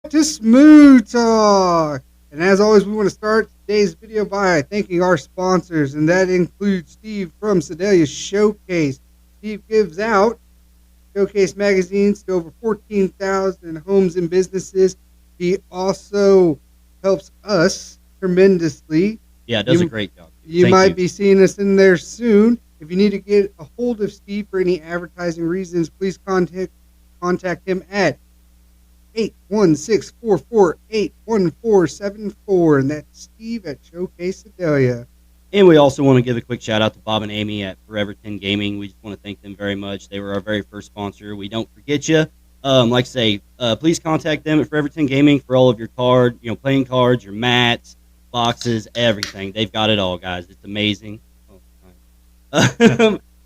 To Smooth Talk. And as always, we want to start today's video by thanking our sponsors, and that includes Steve from Sedalia Showcase. Steve gives out Showcase magazines to over 14,000 homes and businesses. He also helps us tremendously. Yeah, does a great job. You might be seeing us in there soon. If you need to get a hold of Steve for any advertising reasons, please contact him at 816-448-1474, and that's Steve at Showcase Sedalia. And we also want to give a quick shout out to Bob and Amy at Forever 10 Gaming. We just want to thank them very much. They were our very first sponsor. We don't forget you. Like I say, please contact them at Forever 10 Gaming for all of your playing cards, your mats, boxes, everything. They've got it all, guys. It's amazing.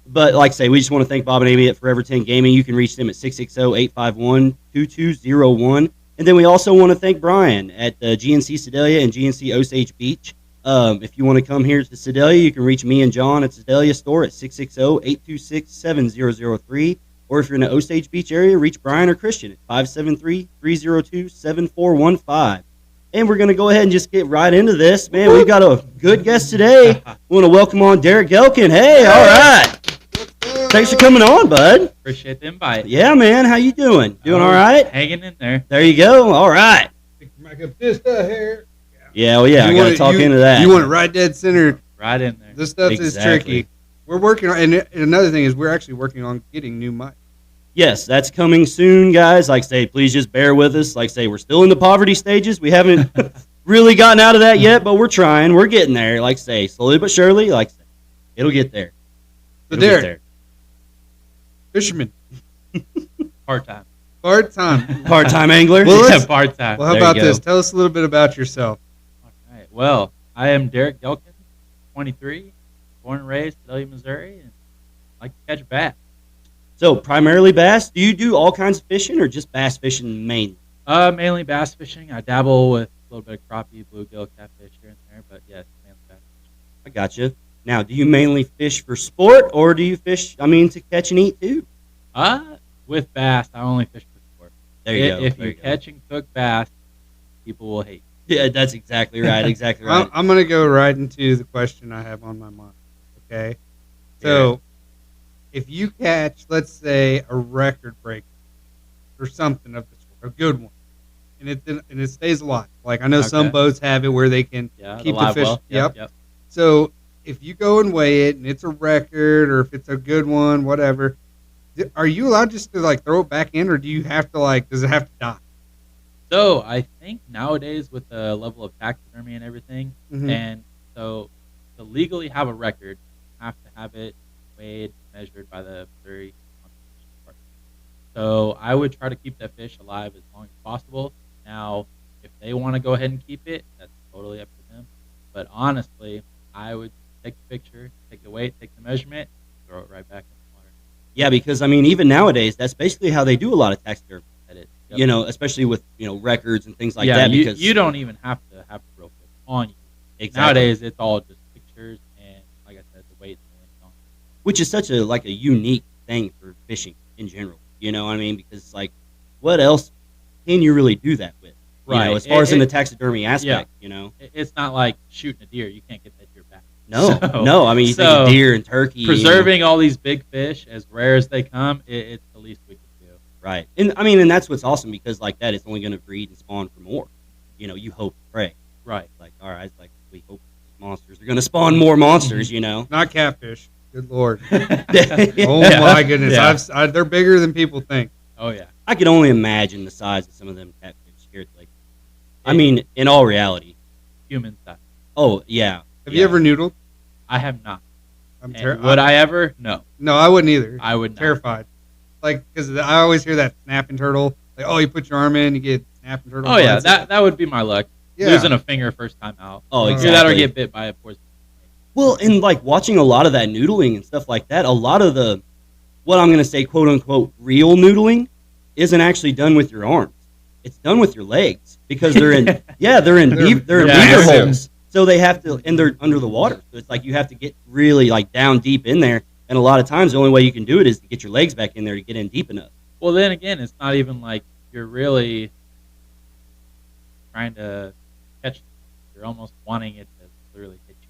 But like I say, we just want to thank Bob and Amy at Forever 10 Gaming. You can reach them at 660-851-2201. And then we also want to thank Brian at GNC Sedalia and GNC Osage Beach. If you want to come here to Sedalia, you can reach me and John at Sedalia store at 660-826-7003. Or if you're in the Osage Beach area, reach Brian or Christian at 573-302-7415. And we're going to go ahead and just get right into this. Man, we've got a good guest today. We want to welcome on Derek Gehlken. Hey, all right. Thanks for coming on, bud. Appreciate the invite. Yeah, man. How you doing? Doing all right? Hanging in there. There you go. All right. Yeah, well, yeah. I got to talk into that. You want it right dead center. Right in there. This stuff is tricky. We're working on, and another thing is we're actually working on getting new mics. Yes, that's coming soon, guys. Like I say, please just bear with us. Like I say, we're still in the poverty stages. We haven't really gotten out of that yet, but we're trying. We're getting there. Like I say, slowly but surely. Like I say, it'll get there. So Derek, fisherman, Part-time. Part-time angler. Well, part-time. Well, how about this? Tell us a little bit about yourself. All right. Well, I am Derek Gehlken, 23, born and raised in Sedalia, Missouri, and I like to catch bass. So, primarily bass. Do you do all kinds of fishing or just bass fishing mainly? Mainly bass fishing. I dabble with a little bit of crappie, bluegill, catfish here and there, but yes, mainly bass fishing. I gotcha. Now, do you mainly fish for sport or do you fish, to catch and eat too? With bass, I only fish for sport. There you go. If you catch and cook bass, people will hate you. Yeah, that's exactly right. Exactly right. I'm going to go right into the question I have on my mind. Okay? So, if you catch, let's say, a record break or something of the sort, a good one, and it stays alive. Like I know some boats have it where they can keep the fish. Well. Yep. So if you go and weigh it and it's a record or if it's a good one, whatever, are you allowed just to like throw it back in, or do you have to does it have to die? So I think nowadays with the level of taxidermy and everything, and so to legally have a record, you have to have it weighed, measured by the Missouri Conservation Department. So I would try to keep that fish alive as long as possible. Now, if they want to go ahead and keep it, that's totally up to them. But honestly, I would take the picture, take the weight, take the measurement, throw it right back in the water. Yeah, because even nowadays, that's basically how they do a lot of taxidermy. Yep. Especially with records and things like that. Because you don't even have to have the real fish on you. Exactly. Nowadays, it's all just pictures and, like I said, the weight. Which is such a unique thing for fishing in general. You know what I mean? Because what else can you really do that with? Right. As far as in the taxidermy aspect, It's not like shooting a deer. You can't get that deer back. No. You think of deer and turkey. Preserving all these big fish, as rare as they come, it's the least we can do. Right. And that's what's awesome, because like that, it's only going to breed and spawn for more. You hope and pray. Right. All right, we hope monsters are going to spawn more monsters, Not catfish. Good Lord. My goodness. Yeah. They're bigger than people think. Oh, yeah. I can only imagine the size of some of them catfish here at the lake. In all reality. Human size. Oh, yeah. Have you ever noodled? I have not. Would I ever? No. No, I wouldn't either. I would not. Terrified. Because I always hear that snapping turtle. You put your arm in, you get snapping turtle. Oh, yeah. That would be my luck. Yeah. Losing a finger first time out. Oh, exactly. Either that or get bit by a poison. Well, and watching a lot of that noodling and stuff like that, a lot of what I'm going to say, quote unquote, real noodling isn't actually done with your arms. It's done with your legs, because they're in beaver holes. So they have to, and they're under the water. So it's you have to get really down deep in there. And a lot of times the only way you can do it is to get your legs back in there to get in deep enough. Well, then again, it's not even you're really trying to catch them. You're almost wanting it to literally hit you.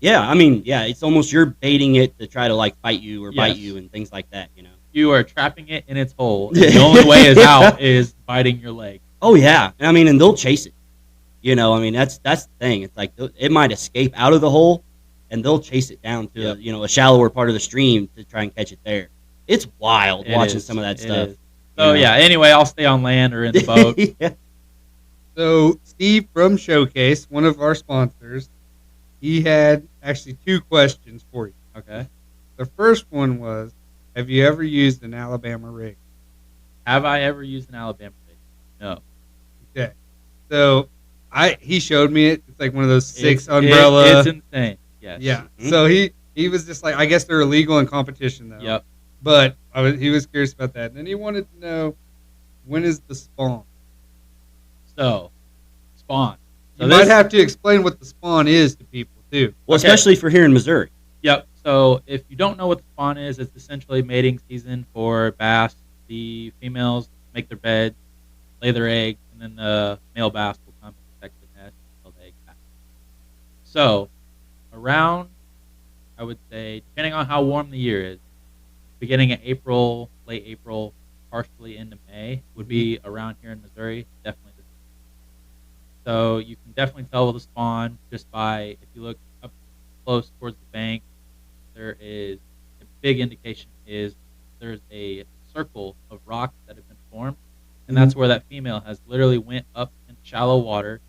Yeah, I mean, yeah, it's almost you're baiting it to try to like fight you or bite Yes. you and things like that, you know. You are trapping it in its hole, and the only way is out is biting your leg. Oh yeah, I mean, and they'll chase it. You know, I mean, that's the thing. It's like it might escape out of the hole, and they'll chase it down to a shallower part of the stream to try and catch it there. It's wild watching some of that stuff. So yeah. Anyway, I'll stay on land or in the boat. Yeah. So Steve from Showcase, one of our sponsors, he had actually 2 questions for you. Okay. The first one was, have you ever used an Alabama rig? Have I ever used an Alabama rig? No. Okay. So he showed me it. It's like one of those 6 umbrella. It's insane. Yes. Yeah. So he was just like, I guess they're illegal in competition though. Yep. But he was curious about that. And then he wanted to know, when is the spawn? So, spawn. So you might have to explain what the spawn is to people too. Well, especially for here in Missouri. Yep. So if you don't know what the spawn is, it's essentially mating season for bass. The females make their beds, lay their eggs, and then the male bass will come and protect the nest until the eggs hatch. So around, I would say, depending on how warm the year is, beginning of April, late April, partially into May would be around here in Missouri, definitely. So you can definitely tell the spawn just by, if you look up close towards the bank, there is a big indication is there's a circle of rocks that have been formed, and that's where that female has literally went up in shallow water,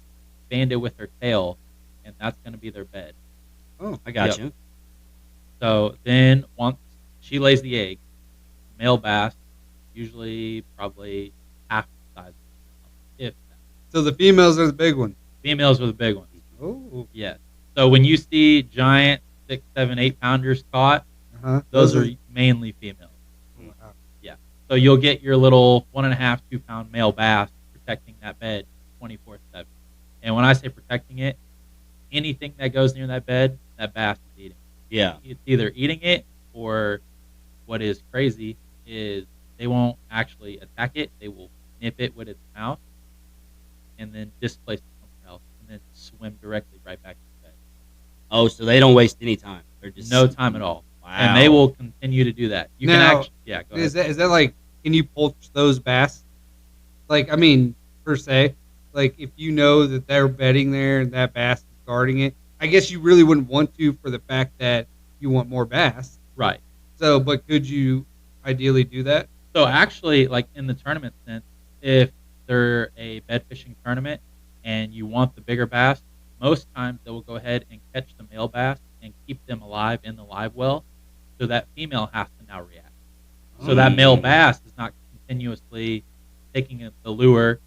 banded with her tail, and that's going to be their bed. Oh, I got you. So then once she lays the egg, male bass, usually probably half the size, if that. So the females are the big ones. Females are the big ones. Oh. Yes. So when you see giant 6, 7, 8 pounders caught, those are mainly females. Wow. Yeah. So you'll get your little 1.5, 2 pound male bass protecting that bed 24/7. And when I say protecting it, anything that goes near that bed, that bass is eating. Yeah. It's either eating it, or what is crazy is they won't actually attack it. They will nip it with its mouth and then displace it somewhere else and then swim directly right back to the bed. Oh, so they don't waste any time. They're just no time at all. Wow. And they will continue to do that. You Now, can actually, yeah, go ahead. Is that like, can you poach those bass? Like, I mean, per se, like if you know that they're bedding there and that bass is guarding it, I guess you really wouldn't want to, for the fact that you want more bass. Right. So, but could you ideally do that? So actually, like in the tournament sense, if they're a bed fishing tournament and you want the bigger bass, most times they will go ahead and catch the male bass and keep them alive in the live well, so that female has to now react. So that male bass is not continuously taking the lure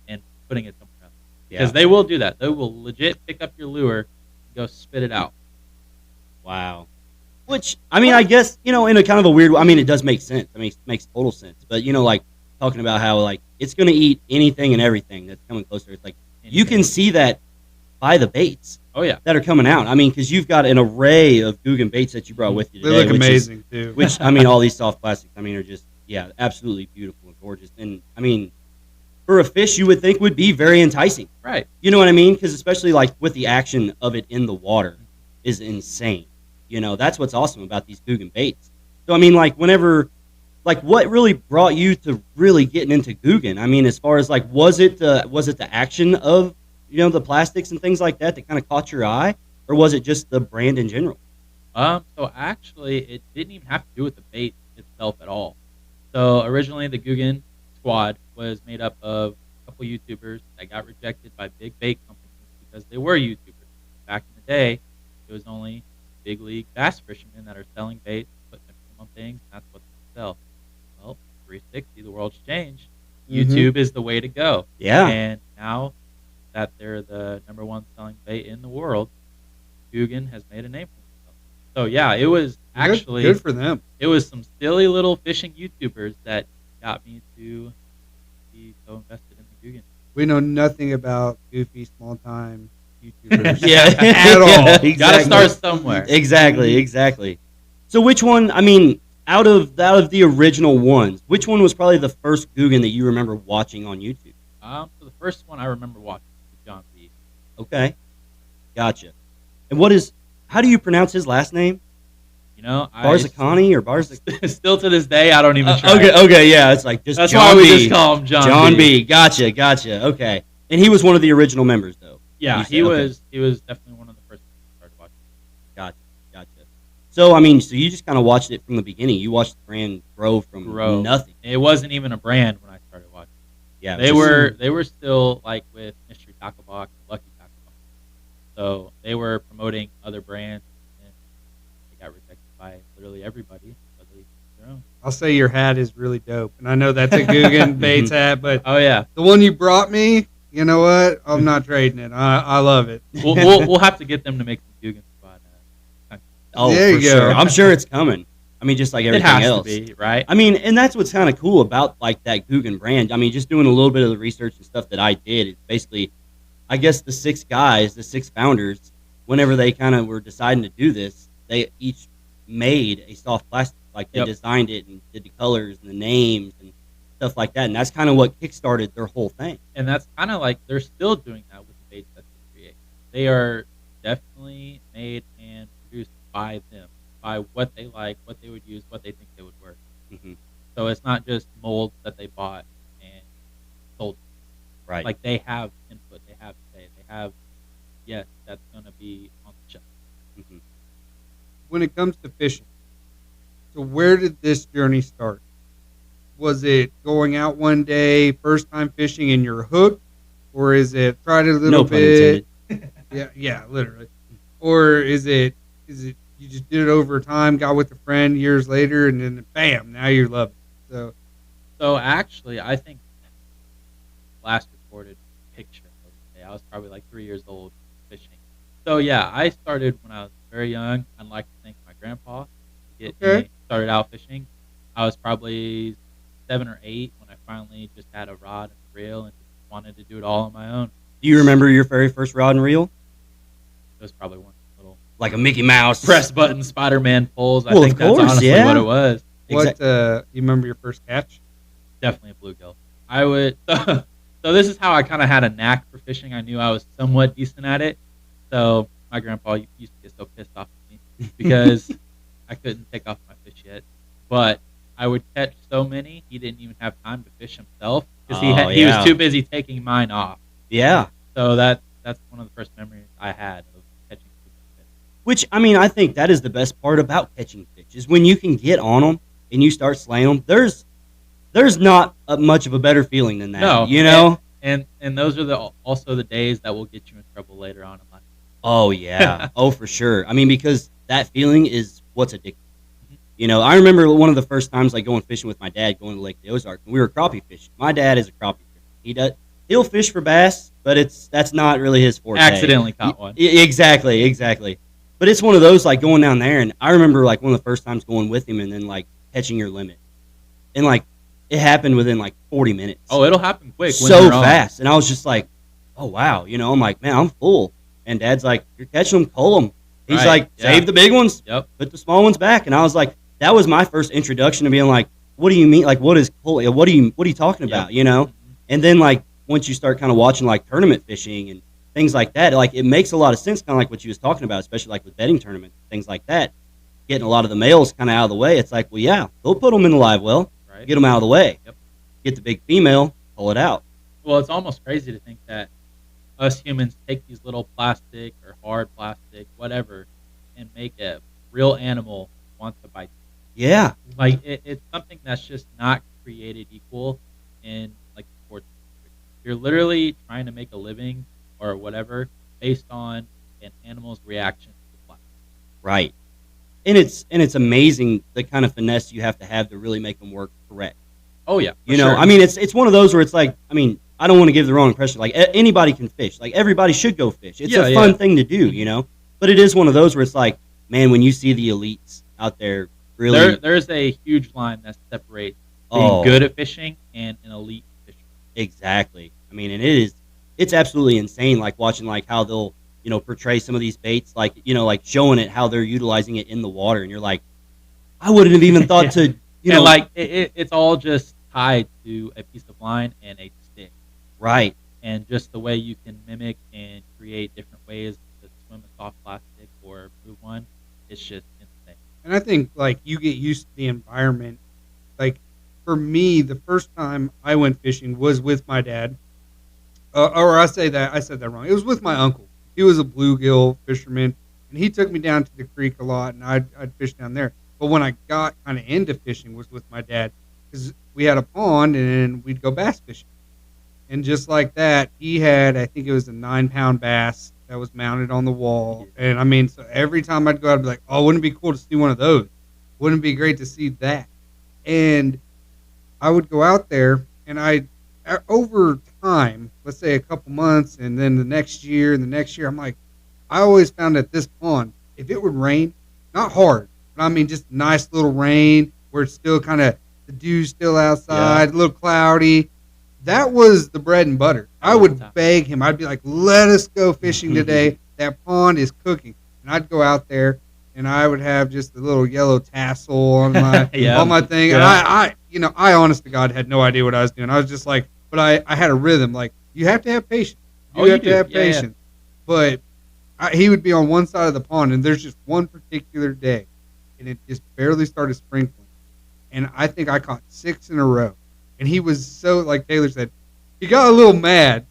and putting it somewhere else. Because they will do that. They will legit pick up your lure and go spit it out. Wow. Which, I mean, I guess, in a kind of a weird way, I mean, it does make sense. I mean, it makes total sense. But, like, talking about how, like, it's going to eat anything and everything that's coming closer. It's like, you can see that by the baits. Oh, yeah. That are coming out. I mean, because you've got an array of Gehlken baits that you brought with you today. They look amazing, too. Which, I mean, all these soft plastics, I mean, are just, absolutely beautiful and gorgeous. And, I mean, for a fish you would think would be very enticing. Right. You know what I mean? Because especially, like, with the action of it in the water is insane. That's what's awesome about these Gehlken baits. So, I mean, like, whenever, like, what really brought you to really getting into Gehlken? I mean, as far as, like, was it the action of, the plastics and things like that kind of caught your eye? Or was it just the brand in general? So actually, it didn't even have to do with the bait itself at all. So originally, the Gehlken squad was made up of a couple YouTubers that got rejected by big bait companies because they were YouTubers. Back in the day, it was only big league bass fishermen that are selling baits, putting their name on things, and that's what they sell. Well, 360, the world's changed. YouTube is the way to go. Yeah. And now that they're the number one selling bait in the world, Gehlken has made a name for themselves. So yeah, it was actually good for them. It was some silly little fishing YouTubers that got me to be so invested in the Gehlken. We know nothing about goofy small time YouTubers. At all. Exactly. Gotta start somewhere. Exactly. So which one, I mean, out of the original ones, which one was probably the first Gehlken that you remember watching on YouTube? So the first one I remember watching was John B. Okay, gotcha. And what is? How do you pronounce his last name? You know, Barzakani or Barzik? Still to this day, I don't even try. Okay, yeah. It's like just That's John why we B. just call him John, John B. Gotcha. Okay, and he was one of the original members, though. Yeah, He was definitely one of the first ones I started watching. Gotcha. So I mean, so you just kind of watched it from the beginning. You watched the brand grow from nothing. It wasn't even a brand when I started watching. Yeah, they were still like with Mystery Taco Box, Lucky Taco Box. So they were promoting other brands, and they got rejected by literally everybody. So they their own. I'll say your hat is really dope, and I know that's a Gehlken Bates hat, but Oh yeah, the one you brought me, you know what? I'm not trading it. I love it. we'll have to get them to make some Gehlken spot. Oh, There you for go. sure. I'm sure it's coming. I mean, just like It everything has else. to be, right? I mean, and that's what's kind of cool about like that Gehlken brand. I mean, just doing a little bit of the research and stuff that I did. It's basically, I guess the six founders, whenever they kind of were deciding to do this, they each made a soft plastic. Like they designed it and did the colors and the names and stuff like that. And that's kind of what kickstarted their whole thing. And that's kind of like they're still doing that with the baits that they create. They are definitely made and produced by them, by what they like, what they would use, what they think they would work. Mm-hmm. So it's not just molds that they bought and sold. Right. Like they have input, they have say, they have, yes, that's going to be on the shelf. Mm-hmm. When it comes to fishing, so where did this journey start? Was it going out one day, first time fishing, and you're hooked, or is it tried it a little bit? Yeah, literally. Or is it you just did it over time, got with a friend years later, and then bam, now you love it. So actually, I think last recorded picture of the day, I was probably like 3 years old fishing. So yeah, I started when I was very young. I'd like to thank my grandpa to get me started out fishing. I was probably 7 or 8 when I finally just had a rod and a reel and just wanted to do it all on my own. Do you remember your very first rod and reel? It was probably one little Like a Mickey Mouse press button Spider-Man pulls. I Well, think of that's course, honestly yeah. what it was. What you remember your first catch? Definitely a bluegill. I would. So this is how I kind of had a knack for fishing. I knew I was somewhat decent at it. So my grandpa used to get so pissed off at me because I couldn't take off my fish yet. But I would catch so many, he didn't even have time to fish himself because he was too busy taking mine off. Yeah. So that's one of the first memories I had of catching fish. Which, I mean, I think that is the best part about catching fish is when you can get on them and you start slaying them. There's not much of a better feeling than that. No, you know? And those are also the days that will get you in trouble later on in life. Oh, yeah. Oh, for sure. I mean, because that feeling is what's addictive. You know, I remember one of the first times like going fishing with my dad, going to Lake the Ozark, and we were crappie fishing. My dad is a crappie fisher. He'll fish for bass, but that's not really his forte. Accidentally caught one. Exactly. But it's one of those like going down there, and I remember like one of the first times going with him, and then like catching your limit, and like it happened within like 40 minutes. Oh, it'll happen quick. So fast, and I was just like, oh wow, you know, I'm like, man, I'm full, and Dad's like, you're catching them, cull them. He's like, save the big ones, put the small ones back, and I was like, that was my first introduction to being like, what do you mean? Like, what is pull? What are you talking about? You know, and then like once you start kind of watching like tournament fishing and things like that, like it makes a lot of sense, kind of like what you was talking about, especially like with betting tournaments, things like that. Getting a lot of the males kind of out of the way. It's like, well, yeah, go put them in the live well, get them out of the way, get the big female, pull it out. Well, it's almost crazy to think that us humans take these little plastic or hard plastic, whatever, and make a real animal want to bite. Yeah, like it's something that's just not created equal in like sports. You're literally trying to make a living or whatever based on an animal's reaction to the plastic. Right. And it's amazing the kind of finesse you have to really make them work correct. Oh yeah, you know, sure. I mean, it's one of those where it's like, I mean, I don't want to give the wrong impression. Like anybody can fish. Like everybody should go fish. It's a fun thing to do, you know. But it is one of those where it's like, man, when you see the elites out there, really, there's a huge line that separates being good at fishing and an elite fisher. Exactly. I mean, and it's absolutely insane. Like watching like how they'll portray some of these baits, like like showing it how they're utilizing it in the water, and you're like, I wouldn't have even thought to, like it's all just tied to a piece of line and a stick. Right. And just the way you can mimic and create different ways to swim a soft plastic or move one, it's just insane. And I think like you get used to the environment. Like for me, the first time I went fishing was with my dad. Or I said that wrong. It was with my uncle. He was a bluegill fisherman, and he took me down to the creek a lot, and I'd fish down there. But when I got kind of into fishing was with my dad because we had a pond and we'd go bass fishing. And just like that, he had, I think it was a 9-pound bass that was mounted on the wall. And I mean, so every time I'd go out, I'd be like, oh, wouldn't it be cool to see one of those? Wouldn't it be great to see that? And I would go out there, and over time, let's say a couple months, and then the next year, I'm like, I always found that this pond, if it would rain, not hard, but I mean just nice little rain where it's still kind of, the dew's still outside, a little cloudy, that was the bread and butter. I would beg him. I'd be like, let us go fishing today. That pond is cooking. And I'd go out there, and I would have just a little yellow tassel on my on my thing. And I honest to God had no idea what I was doing. I was just like, but I had a rhythm. Like, you have to have patience. You have to have patience. But he would be on one side of the pond, and there's just one particular day, and it just barely started sprinkling. And I think I caught 6 in a row. And he was so, like Taylor said, he got a little mad.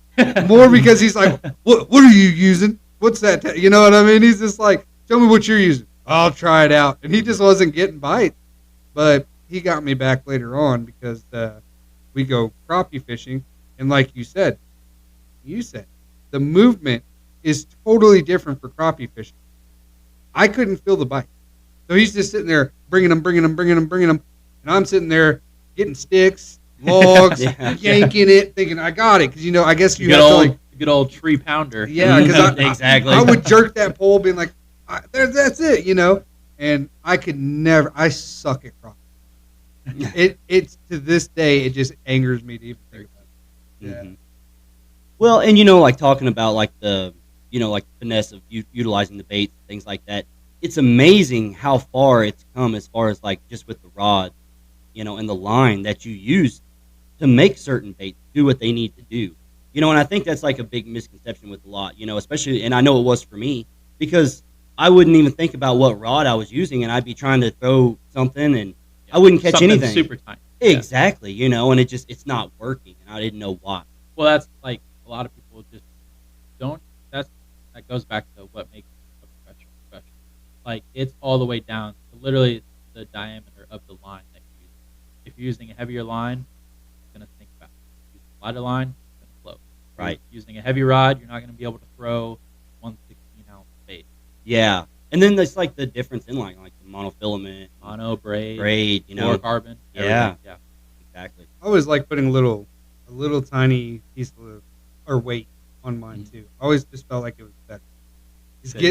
More because he's like, what are you using? What's that? You know what I mean? He's just like, show me what you're using. I'll try it out. And he just wasn't getting bites. But he got me back later on because we go crappie fishing. And like you said, the movement is totally different for crappie fishing. I couldn't feel the bite. So he's just sitting there bringing them. And I'm sitting there getting sticks, logs, yanking it, thinking I got it. Because, I guess you have to like. Good old tree pounder. Yeah, because exactly. I would jerk that pole being like, that's it, And I could never, I suck at crappie. It's to this day, it just angers me to even think about it. Yeah. Mm-hmm. Well, and like talking about like the, like finesse of utilizing the baits, things like that. It's amazing how far it's come as far as like just with the rod, and the line that you use to make certain baits do what they need to do. And I think that's like a big misconception with a lot, especially, and I know it was for me, because I wouldn't even think about what rod I was using, and I'd be trying to throw something, and I wouldn't catch anything. Super tiny. Exactly, and it's not working, and I didn't know why. Well, that's like a lot of people just don't. That goes back to what makes a professional. Like, it's all the way down to literally the diameter of the line that you use. If you're using a heavier line, it's going to sink back. If you're using a lighter line, it's going to float. Right. Using a heavy rod, you're not going to be able to throw 1/16-ounce bait. Yeah. And then there's like the difference in like the monofilament, mono braid, fluorocarbon. Yeah. Yeah. Exactly. I always like putting a little tiny piece of weight on mine too. I always just felt like it was better.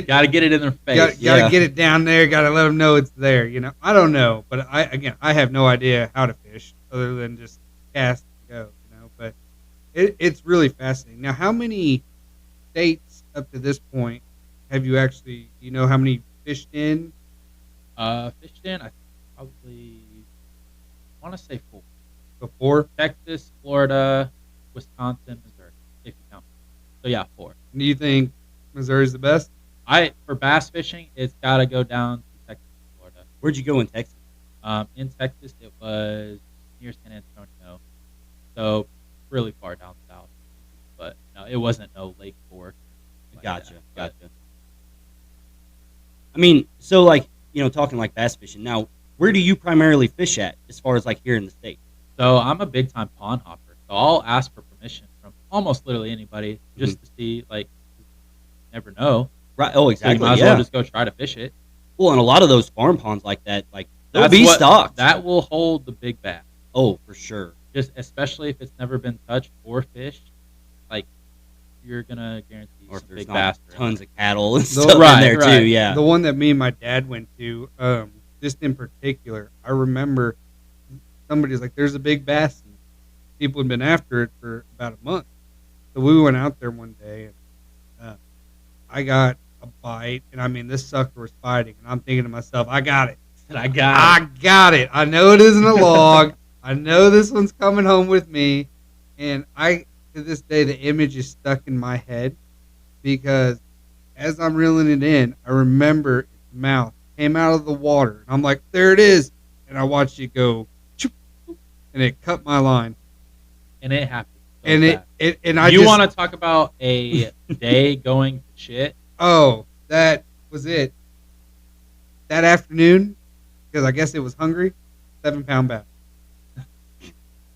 Got to get it in their face. Got to get it down there. Got to let them know it's there. I don't know, but I have no idea how to fish other than just cast and go. But it's really fascinating. Now, how many states up to this point have you actually? How many fished in? Fished in, I probably want to say 4. So 4? Texas, Florida, Wisconsin, Missouri, if you count. So yeah, 4. Do you think Missouri's the best? For bass fishing, it's got to go down to Texas and Florida. Where'd you go in Texas? In Texas, it was near San Antonio, so really far down south. But no, it wasn't no Lake Fork. Gotcha. I mean, so like talking like bass fishing. Now, where do you primarily fish at, as far as like here in the States? So I'm a big time pond hopper. So I'll ask for permission from almost literally anybody just to see, like, you never know. Right. Oh, exactly. So you might as well just go try to fish it. Well, and a lot of those farm ponds like that, like, they'll be stocked. That will hold the big bass. Oh, for sure. Just especially if it's never been touched or fished, like, you're gonna guarantee or some if big there's bass. Tons of cattle and stuff in there too. Yeah. The one that me and my dad went to, just in particular, I remember somebody's like, "There's a big bass." And people had been after it for about a month, so we went out there one day, and I got a bite, and I mean, this sucker was fighting, and I'm thinking to myself, "I got it. I got it. I know it isn't a log. I know this one's coming home with me." And to this day, the image is stuck in my head because as I'm reeling it in, I remember its mouth came out of the water. And I'm like, there it is. And I watched it go, choop, and it cut my line. And it happened. So And fast. I you just want to talk about a day going to shit? oh, that was it. That afternoon, because I guess it was hungry, 7-pound bass.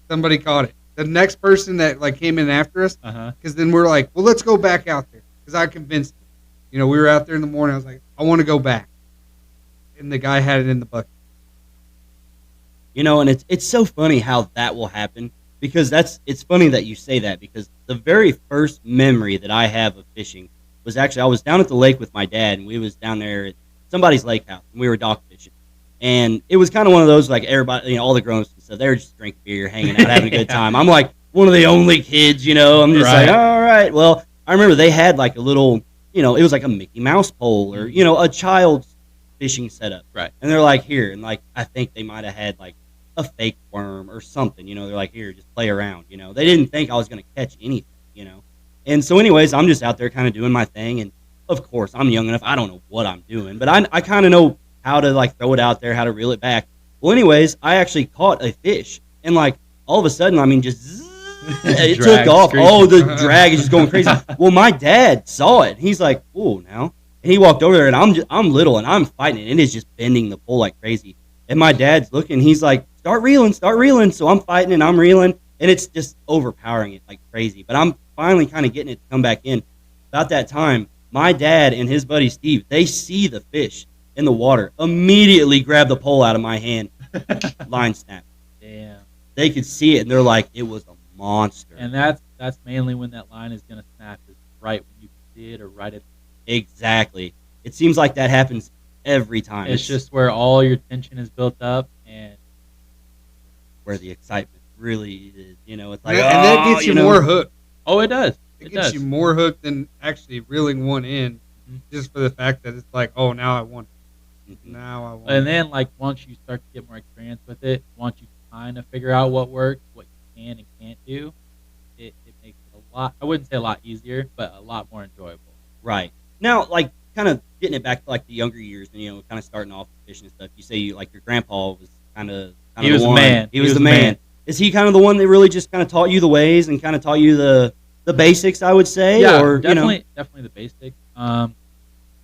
Somebody caught it. The next person that like came in after us, because then we're like, well, let's go back out there. Because I convinced him. You know, we were out there in the morning. I was like, I want to go back. And the guy had it in the bucket. You know, and it's so funny how that will happen because it's funny that you say that because the very first memory that I have of fishing was actually I was down at the lake with my dad and we was down there at somebody's lake house and we were dock fishing. And it was kind of one of those like everybody, you know, all the grown-ups and stuff, they were just drinking beer, hanging out, having a good time. I'm like one of the only kids, you know. I'm just like, all right. Well, I remember they had like a little, you know, it was like a Mickey Mouse pole or, you know, a child's fishing setup. Right. And they're like, here. And like, I think they might have had like a fake worm or something, you know. They're like, here, just play around, you know. They didn't think I was going to catch anything, you know. And so anyways, I'm just out there kind of doing my thing. And of course, I'm young enough. I don't know what I'm doing, but I kind of know how to like throw it out there, how to reel it back. Well, anyways, I actually caught a fish. And like all of a sudden, I mean, just it took off. Oh, the drag is just going crazy. Well, my dad saw it. He's like, "Oh, now," and he walked over there, and I'm little, and I'm fighting it. And it's just bending the pole like crazy. And my dad's looking. He's like, start reeling." So I'm fighting and I'm reeling, and it's just overpowering it like crazy. But I'm finally kind of getting it to come back in. About that time, my dad and his buddy Steve, they see the fish in the water, immediately grab the pole out of my hand, line snap. Damn. They could see it, and they're like, it was a monster. And that's mainly when that line is going to snap, is right when you see it or right at. Exactly. It seems like that happens every time. It's just where all your tension is built up and where the excitement really is. You know, it's like, and that gets you more hooked. Oh, it does. It gets you more hooked than actually reeling one in, just for the fact that it's like, oh, now I want it. Now I want it. And then, like, once you start to get more experience with it, once you kind of figure out what works, what you can and can't do, it makes it a lot, I wouldn't say a lot easier, but a lot more enjoyable. Right. Now, like, kind of getting it back to, like, the younger years, and, you know, kind of starting off with fishing and stuff, you say, like, your grandpa was kind of he was the man. He was the man. Is he kind of the one that really just kind of taught you the ways and kind of taught you the basics, I would say? Yeah, or, definitely, you know? definitely the basics.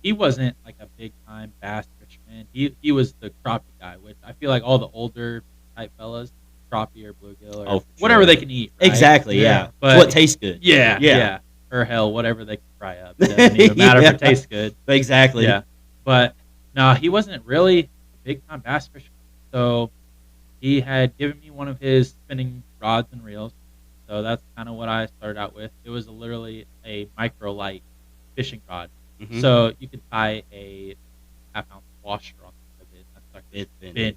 He wasn't, like, a big-time bass fisherman. He was the crappie guy, which I feel like all the older type fellas, crappie or bluegill or whatever they can eat. Right? Exactly, yeah. But what tastes good. Yeah. Or hell, whatever they can fry up. It doesn't even matter if it tastes good. Exactly. Yeah. But no, he wasn't really a big-time bass fisherman. So he had given me one of his spinning rods and reels. So that's kind of what I started out with. It was literally a micro light fishing rod. Mm-hmm. So you could tie a half-ounce washer on the end of it. That's like it's bent.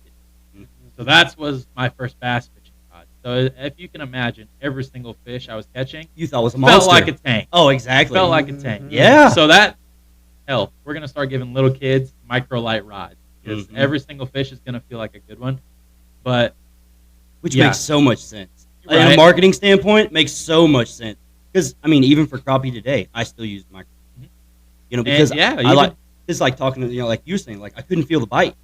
Mm-hmm. So that was my first bass fishing rod. So if you can imagine, every single fish I was catching, you thought was a monster. Felt like a tank. Oh, exactly. Felt like a tank. Yeah. So hell, we're gonna start giving little kids micro light rods because every single fish is gonna feel like a good one. But which makes so much sense. Right. In a marketing standpoint, makes so much sense. Because I mean, even for crappie today, I still use the micro. You know, because I like it's like talking to, you know, like you were saying, like I couldn't feel the bite.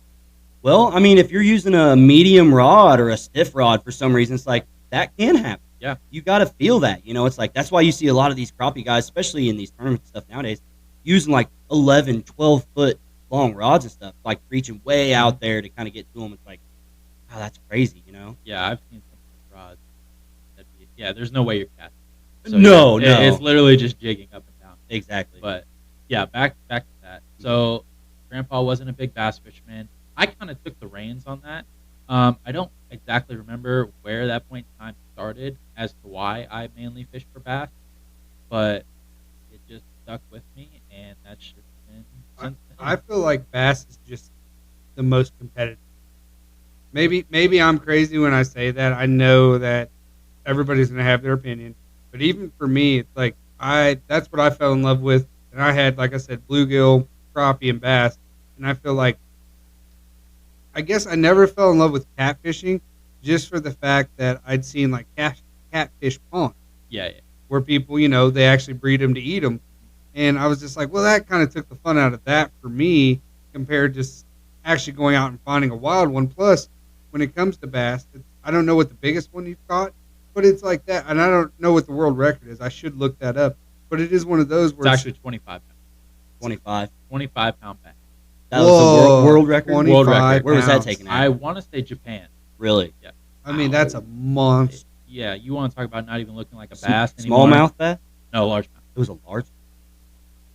Well, I mean, if you're using a medium rod or a stiff rod for some reason, it's like that can happen. Yeah, you got to feel that. You know, it's like that's why you see a lot of these crappie guys, especially in these tournament stuff nowadays, using like 11, 12 foot long rods and stuff, like reaching way out there to kind of get to them. It's like, wow, that's crazy. You know? Yeah, I've seen some of those rods. There's no way you're casting. So, no. It's literally just jigging up and down. Exactly. But yeah, back to that. So Grandpa wasn't a big bass fisherman. I kind of took the reins on that. I don't exactly remember where that point in time started as to why I mainly fished for bass, but it just stuck with me, and that's just been since then. I feel like bass is just the most competitive. Maybe I'm crazy when I say that. I know that everybody's going to have their opinion, but even for me, it's like that's what I fell in love with. And I had, like I said, bluegill, crappie, and bass. And I feel like, I guess I never fell in love with catfishing just for the fact that I'd seen like catfish ponds. Yeah. where people, they actually breed them to eat them. And I was just like, well, that kind of took the fun out of that for me compared to actually going out and finding a wild one. Plus, when it comes to bass, I don't know what the biggest one you've caught, but it's like that. And I don't know what the world record is. I should look that up. But it is one of those where it's actually 25 pounds. 25. 25-pound bass. That was the world record? World record. Where was that taken at? I want to say Japan. Really? Yeah. I mean, that's a monster. Yeah, you want to talk about not even looking like a bass anymore. Smallmouth bass? No, largemouth. It was a large.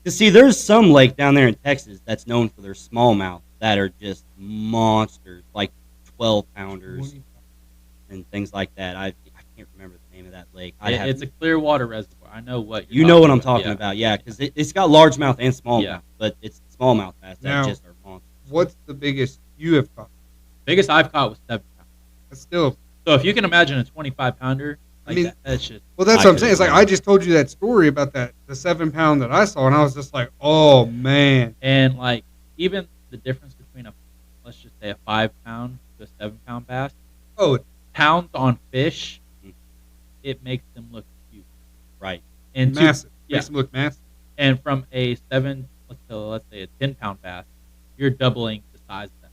Because, see, there's some lake down there in Texas that's known for their smallmouth that are just monsters, like 12-pounders and things like that. I can't remember the name of that lake. It's a clear water reservoir. I know what you know what I'm talking about. Yeah, because it's got largemouth and smallmouth, but it's smallmouth bass that just are monsters. What's the biggest you have caught? Biggest I've caught was 7 pounds. That's still. So if you can imagine a 25-pounder, that's just. Well, that's what I'm saying. It's like I just told you that story about the 7-pound that I saw, and I was just like, oh man. And like even the difference between let's just say a 5-pound to a 7-pound bass. Oh, pounds on fish, it makes them look huge. Right. And massive. Makes them look massive. And from a 7, let's say a 10-pound bass, you're doubling the size of that.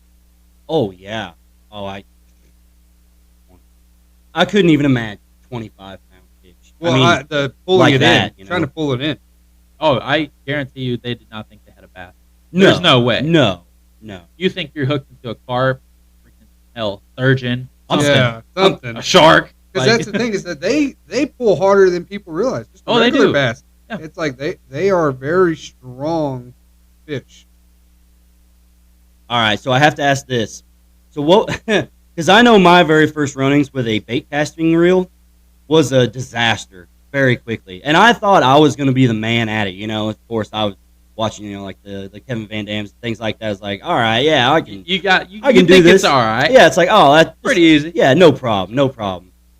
Oh yeah. Oh, I couldn't even imagine 25-pound fish. Well, the pulling like it that, in, trying to pull it in. Oh, I guarantee you, they did not think they had a bass. There's no way. No. You think you're hooked into a carp, freaking hell, sturgeon, something, a shark. Because that's the thing is that they pull harder than people realize. Just they do. Bass. Yeah. It's like they are very strong fish. All right, so I have to ask this. So what? Because I know my very first runnings with a bait casting reel was a disaster very quickly, and I thought I was going to be the man at it. Of course, I was watching, like the Kevin Van Dams, things like that. I was like, all right, yeah, I can. I can do this. It's all right. Yeah, it's like, oh, that's pretty easy. Yeah, no problem.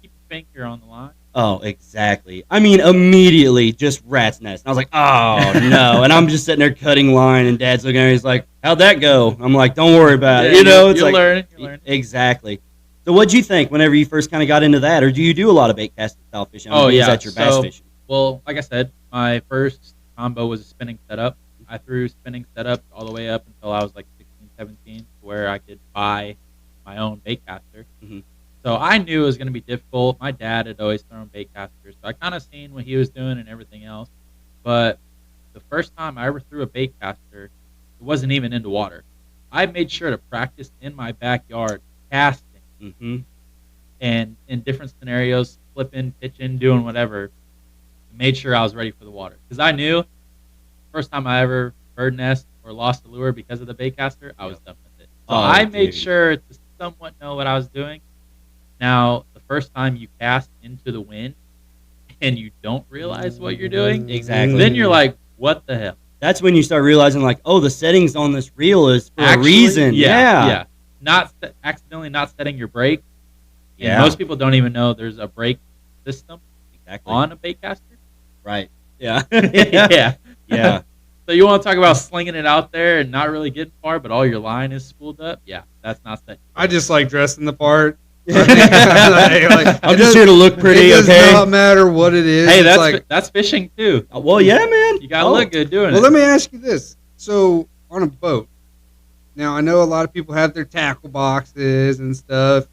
Keep your finger on the line. Oh, exactly. I mean, immediately, just rat's nest. And I was like, oh, no. And I'm just sitting there cutting line, and Dad's looking at me. He's like, how'd that go? I'm like, don't worry about it. It's you're like, learning. Exactly. So what'd you think whenever you first kind of got into that? Or do you do a lot of bait casting style fishing? Is that your bass fishing? Well, like I said, my first combo was a spinning setup. I threw spinning setups all the way up until I was like 16, 17, where I could buy my own bait caster. Mm-hmm. So I knew it was going to be difficult. My dad had always thrown bait casters, so I kind of seen what he was doing and everything else. But the first time I ever threw a bait caster, it wasn't even into water. I made sure to practice in my backyard casting, and in different scenarios, flipping, pitching, doing whatever. Made sure I was ready for the water because I knew first time I ever bird nest or lost a lure because of the bait caster, I was done with it. So I made sure to somewhat know what I was doing. Now, the first time you cast into the wind and you don't realize what you're doing, exactly, then you're like, what the hell? That's when you start realizing, like, oh, the settings on this reel is for a reason. Yeah. Accidentally not setting your brake. And most people don't even know there's a brake system on a bait caster. Right. Yeah. Yeah. So you want to talk about slinging it out there and not really getting far, but all your line is spooled up? Yeah, that's not set. I just like dressing the part. I'm just here to look pretty. It does not matter what it is. Hey, that's fishing too. Well, yeah, man. You gotta look good doing it. Well, let me ask you this: so on a boat, now I know a lot of people have their tackle boxes and stuff,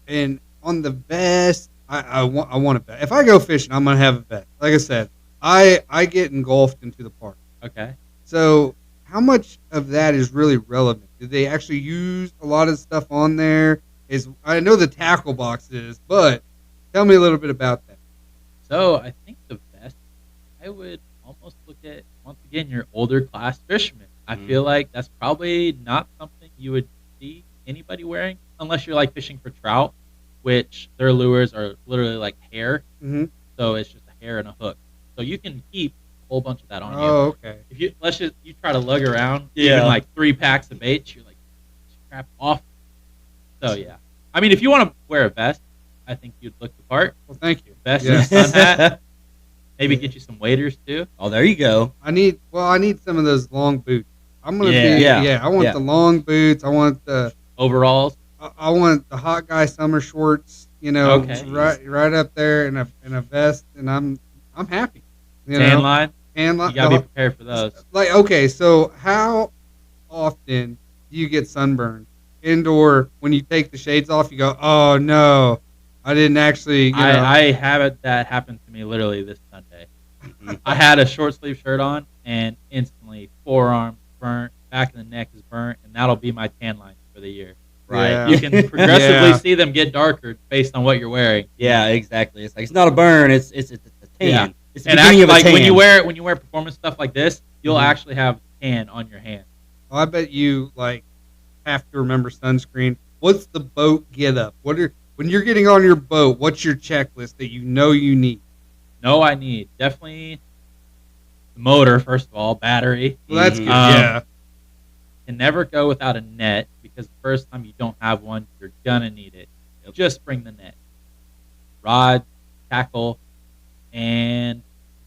and on the vest, I want a vest. If I go fishing, I'm gonna have a vest. Like I said, I get engulfed into the part. Okay. So how much of that is really relevant? Did they actually use a lot of stuff on there? I know the tackle box is, but tell me a little bit about that. So I think the vest, I would almost look at, once again, your older class fishermen. I feel like that's probably not something you would see anybody wearing unless you're like fishing for trout, which their lures are literally like hair. Mm-hmm. So it's just a hair and a hook. So you can keep a whole bunch of that on you. Oh, okay. If you try to lug around even like 3 packs of baits, you're like crap off. So yeah, I mean, if you want to wear a vest, I think you'd look the part. Well, thank you. Vest and sun hat. Maybe get you some waders too. Oh, there you go. I need some of those long boots. I'm gonna I want the long boots. I want the overalls. I want the hot guy summer shorts. Right up there in a vest, and I'm I'm happy. Tan line, And you gotta be prepared for those. Like, okay, so how often do you get sunburned? Indoor, when you take the shades off, you go, oh no, I didn't actually, I have that happen to me literally this Sunday. I had a short sleeve shirt on, and instantly forearm burnt, back of the neck is burnt, and that'll be my tan line for the year. Right. Yeah. You can progressively see them get darker based on what you're wearing. Yeah, exactly. It's like it's not a burn. It's a tan. Yeah. It's the And beginning actually, of a like tan. when you wear performance stuff like this, you'll actually have tan on your hand. Well, I bet you have to remember sunscreen. What's the boat get up? When you're getting on your boat, what's your checklist that you know you need? No, I need definitely the motor first of all, battery. Well, that's good. Mhm. Yeah. Can never go without a net because the first time you don't have one, you're gonna need it. Just bring the net, rod, tackle, and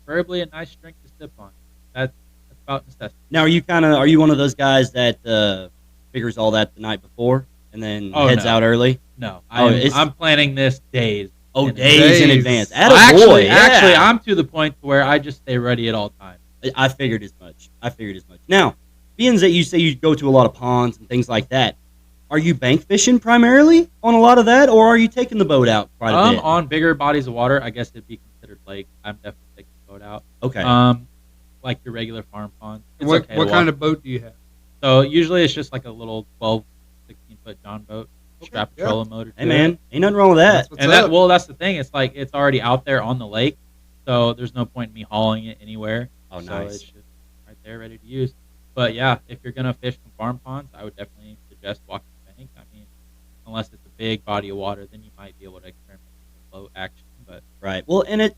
preferably a nice drink to sip on. That's about necessity. Now, are you one of those guys that figures all that the night before and then heads no. out early? No, it's- I'm planning this days. Oh, in days in Days. advance. Well, Attaboy, actually, yeah. I'm to the point where I just stay ready at all times. I figured as much. Now, being that you say you go to a lot of ponds and things like that, are you bank fishing primarily on a lot of that, or are you taking the boat out quite a bit? On bigger bodies of water, I guess it'd be considered lake. I'm definitely taking the boat out. Okay. Like your regular farm pond. It's What okay to kind walk. of boat do you have? So usually it's just like a little 12, 16-foot John boat, strap a yeah. trolling motor. Hey, man, ain't nothing wrong with that. What's And up? that's the thing. It's like it's already out there on the lake, so there's no point in me hauling it anywhere. Oh, So nice. it's just right there, ready to use. But yeah, if you're gonna fish some farm ponds, I would definitely suggest walking the bank. I mean, unless it's a big body of water, then you might be able to experiment with float action. But Right. Well, and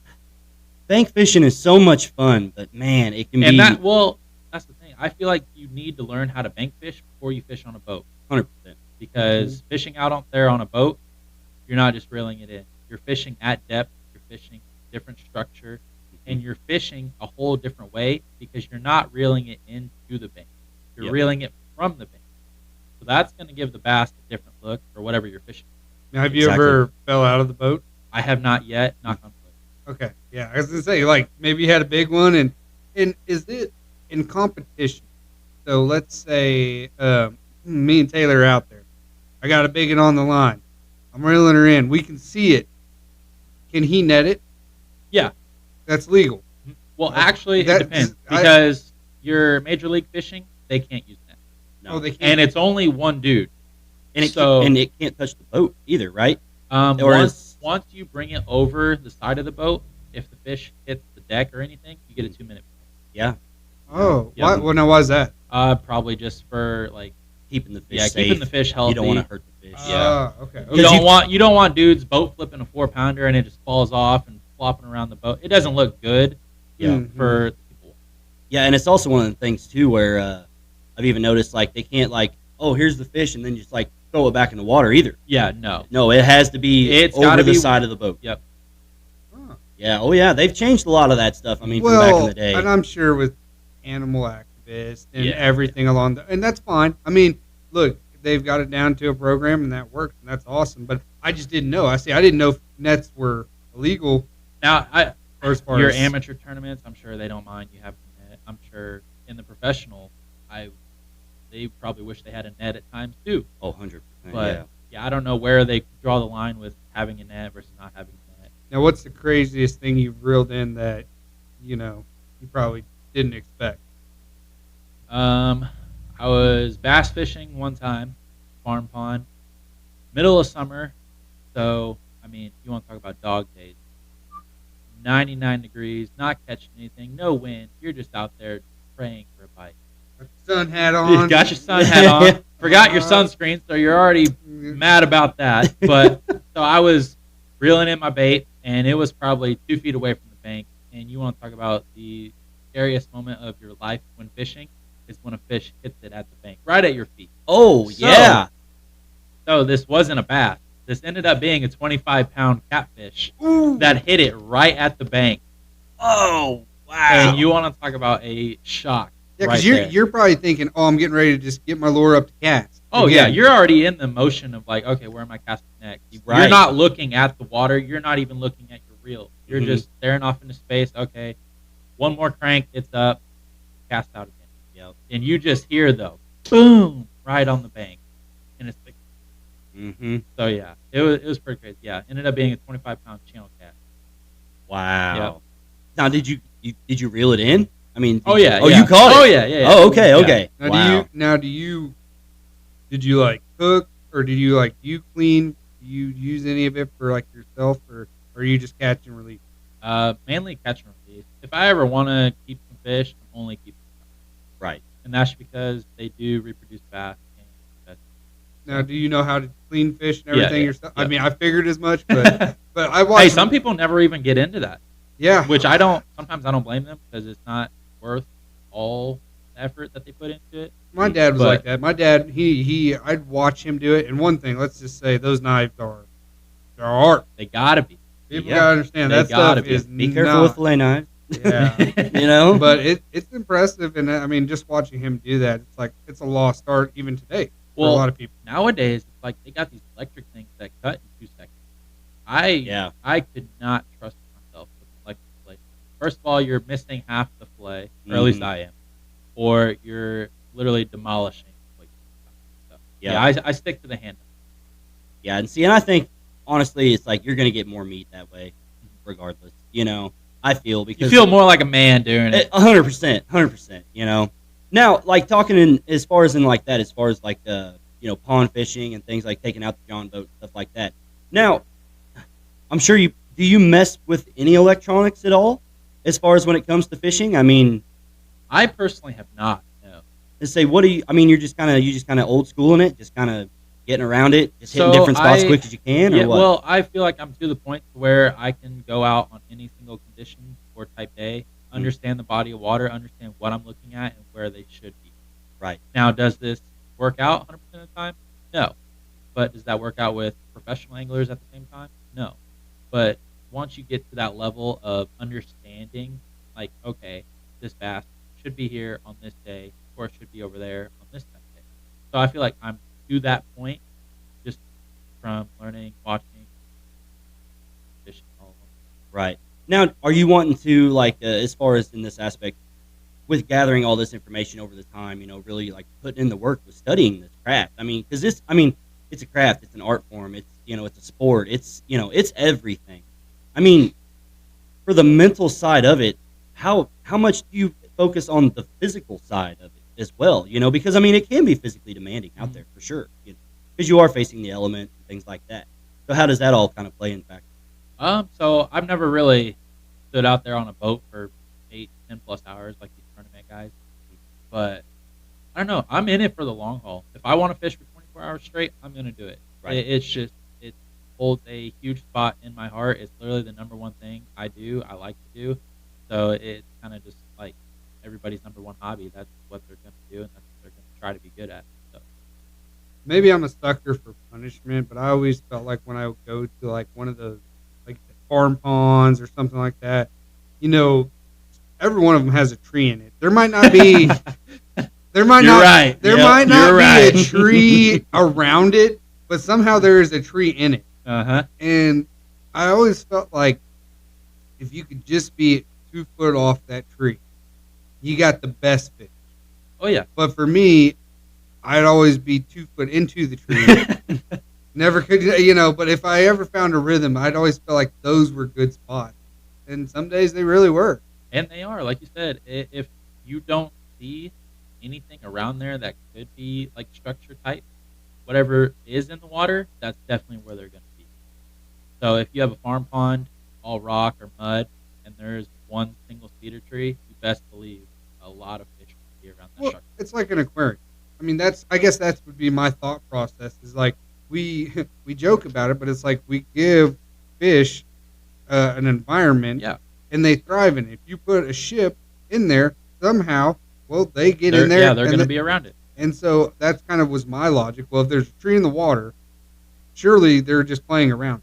bank fishing is so much fun, but man, it can and be that's the thing. I feel like you need to learn how to bank fish before you fish on a boat. 100%. Because fishing out there on a boat, you're not just reeling it in. You're fishing at depth. You're fishing different structure, and you're fishing a whole different way because you're not reeling it into the bank. You're Yep. reeling it from the bank. So that's going to give the bass a different look or whatever you're fishing. Now, have you Exactly. ever fell out of the boat? I have not yet. Knock on wood. Okay. Yeah, I was gonna say maybe you had a big one, and is it in competition? So let's say me and Taylor are out there. I got a big one on the line. I'm reeling her in. We can see it. Can he net it? Yeah. That's legal. Well, actually, That- it depends I- because your major league fishing, they can't use that, No. Oh, they can't. and it's only one dude. and it so- it can't touch the boat either, right? Or Once you bring it over the side of the boat, if the fish hits the deck or anything, you get a 2-minute. Yeah, Oh, Yeah. why? Well, now why is that? Probably just for like keeping the fish safe. keeping the fish healthy. You don't want to hurt the fish. Yeah. Okay. You don't want dudes boat flipping a 4-pounder and it just falls off and flopping around the boat. It doesn't look good. Yeah. Mhm. For people. Yeah, and it's also one of the things too where I've even noticed they can't oh, here's the fish and then just throw it back in the water either. Yeah, no. No, it has to be It's over gotta the be- side of the boat. Yep. Huh. Yeah. Oh yeah, they've changed a lot of that stuff. I mean, from back in the day. and I'm sure with animal activists and Yeah. everything along and that's fine. I mean, look, they've got it down to a program and that works and that's awesome. But I just didn't know. I didn't know if nets were illegal Now, as far your as amateur tournaments, I'm sure they don't mind you having a net. I'm sure in the professional, they probably wish they had a net at times too. Oh, 100%. But yeah, I don't know where they draw the line with having a net versus not having a net. Now, what's the craziest thing you've reeled in that you probably didn't expect? I was bass fishing one time, farm pond, middle of summer. So, I mean, you want to talk about dog days. 99 degrees, not catching anything, no wind. You're just out there praying for a bite. Got the sun hat You on. got your sun hat on. Forgot your sunscreen, so you're already mad about that. But so I was reeling in my bait, and it was probably 2 feet away from the bank. And you want to talk about the scariest moment of your life when fishing is when a fish hits it at the bank, right at your feet. Oh So- yeah. So this wasn't a bass. This ended up being a 25-pound catfish Ooh. that hit it right at the bank. Oh wow. And you want to talk about a shock. Yeah, right because you're there. you're probably thinking, oh, I'm getting ready to just get my lure up to cast. Oh yeah, Again. you're already in the motion of okay, where am I casting next? You're Right. not looking at the water. You're not even looking at your reel. You're just staring off into space. Okay, one more crank, it's up, cast out again. Yep. And you just hear the boom right on the bank, and it's like, so yeah, it was pretty crazy. Yeah, ended up being a 25-pound channel cat. Wow. Yep. Now, did you reel it in? I mean, you caught it. Oh yeah. Oh, okay. Now, did you like cook, or did you like clean? Do you use any of it for like yourself, or are you just catch and release? Mainly catch and release. If I ever want to keep some fish, I'm only keeping them. Right. And that's because they do reproduce fast. Now, do you know how to clean fish and everything yourself? Yeah. I mean, I figured as much, but I watch. Hey, some people never even get into that. Yeah. Which I don't. Sometimes I don't blame them because it's not worth all the effort that they put into it. My dad was like that. My dad, I'd watch him do it. And one thing, let's just say those knives are art. They gotta be. People gotta understand that stuff is be careful with fillet knives. Yeah. But it's impressive, and I mean, just watching him do that, it's like it's a lost art even today for a lot of people. Nowadays, it's like they got these electric things that cut in 2 seconds. I could not trust myself with an electric fillet. First of all, you're missing half the fillet, or at least I am, or you're literally demolishing. I stick to the hand. Yeah, and I think honestly, it's like you're gonna get more meat that way, regardless. I feel because you feel more like a man doing it. 100%. Now, like talking as far as like pond fishing and things like taking out the John boat, stuff like that. Now, I'm sure do you mess with any electronics at all as far as when it comes to fishing? I mean, I personally have not. No. And say, what do you? I mean, you're just kind of old school in it, just kind of getting around it, just hitting different spots as quick as you can, or what? Well, I feel like I'm to the point where I can go out on any single condition or type day, understand the body of water, understand what I'm looking at and where they should be. Right. Now, does this work out 100% of the time? No. But does that work out with professional anglers at the same time? No. But once you get to that level of understanding, like, okay, this bass should be here on this day, or it should be over there on this time day. So I feel like I'm to that point just from learning, watching, fishing, all of them. Right. Now, are you wanting to, like, as far as in this aspect, with gathering all this information over the time, really, like, putting in the work with studying this craft? I mean, because it's a craft, it's an art form, it's, it's a sport, it's everything. I mean, for the mental side of it, how much do you focus on the physical side of it as well? Because, I mean, it can be physically demanding out there, for sure, because you are facing the elements and things like that. So how does that all kind of play in factor? So I've never really stood out there on a boat for 8-10+ hours like these tournament guys. But I don't know. I'm in it for the long haul. If I want to fish for 24 hours straight, I'm going to do it. Right. It holds a huge spot in my heart. It's literally the number one thing I do. I like to do. So it's kind of just like everybody's number one hobby. That's what they're going to do, and that's what they're going to try to be good at. So maybe I'm a sucker for punishment, but I always felt like when I would go to like one of those like farm ponds or something like that, every one of them has a tree in it. There might not be there might not be a tree around it, but somehow there is a tree in it. And I always felt like if you could just be 2 foot off that tree, you got the best fish. Oh yeah. But for me, I'd always be 2 foot into the tree. Never could, but if I ever found a rhythm, I'd always feel like those were good spots. And some days they really were. And they are, like you said, if you don't see anything around there that could be like structure type, whatever is in the water, that's definitely where they're going to be. So if you have a farm pond, all rock or mud, and there's one single cedar tree, you best believe a lot of fish will be around that structure. It's like an aquarium. I mean, I guess that would be my thought process. Is like we joke about it, but it's like we give fish an environment, and they thrive in it. If you put a ship in there, somehow, well, they get in there. Yeah, they're going to be around it. And so that's kind of was my logic. Well, if there's a tree in the water, surely they're just playing around.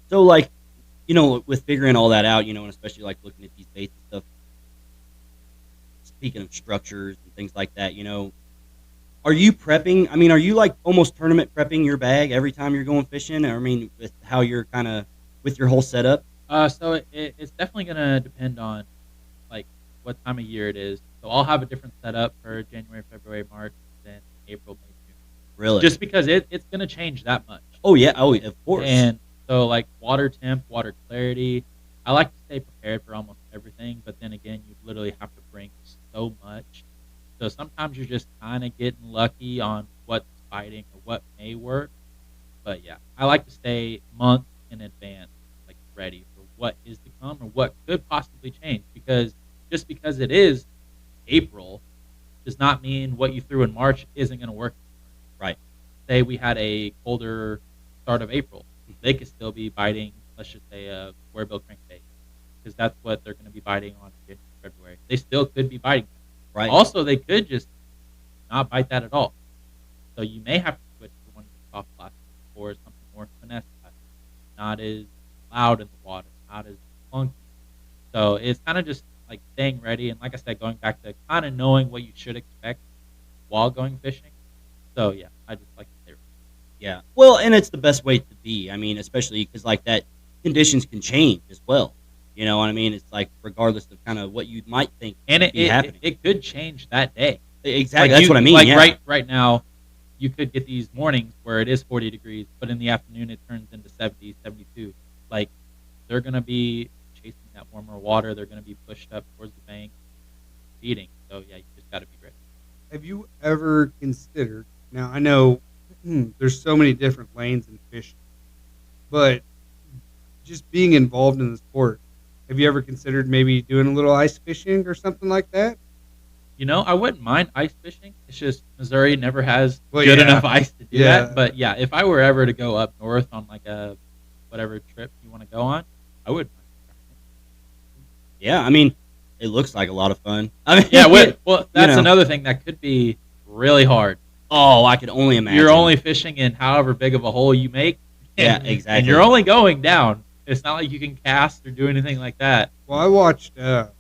So, like, with figuring all that out, and especially like looking at these baits and stuff, speaking of structures and things like that, are you prepping? I mean, are you like almost tournament prepping your bag every time you're going fishing? I mean, with how you're kind of with your whole setup? So it's definitely gonna depend on like what time of year it is. So I'll have a different setup for January, February, March than April, May, June. Really? Just because it's gonna change that much. Oh yeah. Oh, of course. And so like water temp, water clarity, I like to stay prepared for almost everything, but then again, you literally have to bring so much. So sometimes you're just kind of getting lucky on what's fighting or what may work. But yeah, I like to stay months in advance, like ready for what is to come or what could possibly change. Because just because it is April does not mean what you threw in March isn't going to work. Right. Say we had a colder start of April, they could still be biting, let's just say a square-bill crankbait, because that's what they're going to be biting on in February. They still could be biting that. Right. Also, they could just not bite that at all. So you may have to switch to one of the soft plastics or something more finesse, not as loud in the water, not as clunky. So it's kind of just like staying ready, and like I said, going back to kind of knowing what you should expect while going fishing. So yeah, I just like to stay ready. Yeah. Well, and it's the best way to be. I mean, especially because like that, conditions can change as well. You know what I mean? It's like regardless of kind of what you might think And be happening. it could change that day. Exactly. Like That's what I mean. Like yeah. right now, you could get these mornings where it is 40 degrees, but in the afternoon it turns into 70, 72. Like they're gonna be chasing that warmer water. They're gonna be pushed up towards the bank, feeding. So yeah, you just got to be ready. Have you ever considered? Now I know there's so many different lanes in fishing, but just being involved in the sport, have you ever considered maybe doing a little ice fishing or something like that? You know, I wouldn't mind ice fishing. It's just Missouri never has Well, good yeah. enough ice to do Yeah. that. But yeah, if I were ever to go up north on like a whatever trip you want to go on, I would. Yeah. I mean, it looks like a lot of fun. I mean, Yeah, well, that's know. another thing that could be really hard. Oh, I could only imagine. You're only fishing in however big of a hole you make. Yeah, and- exactly. And you're only going down. It's not like you can cast or do anything like that. Well, I watched a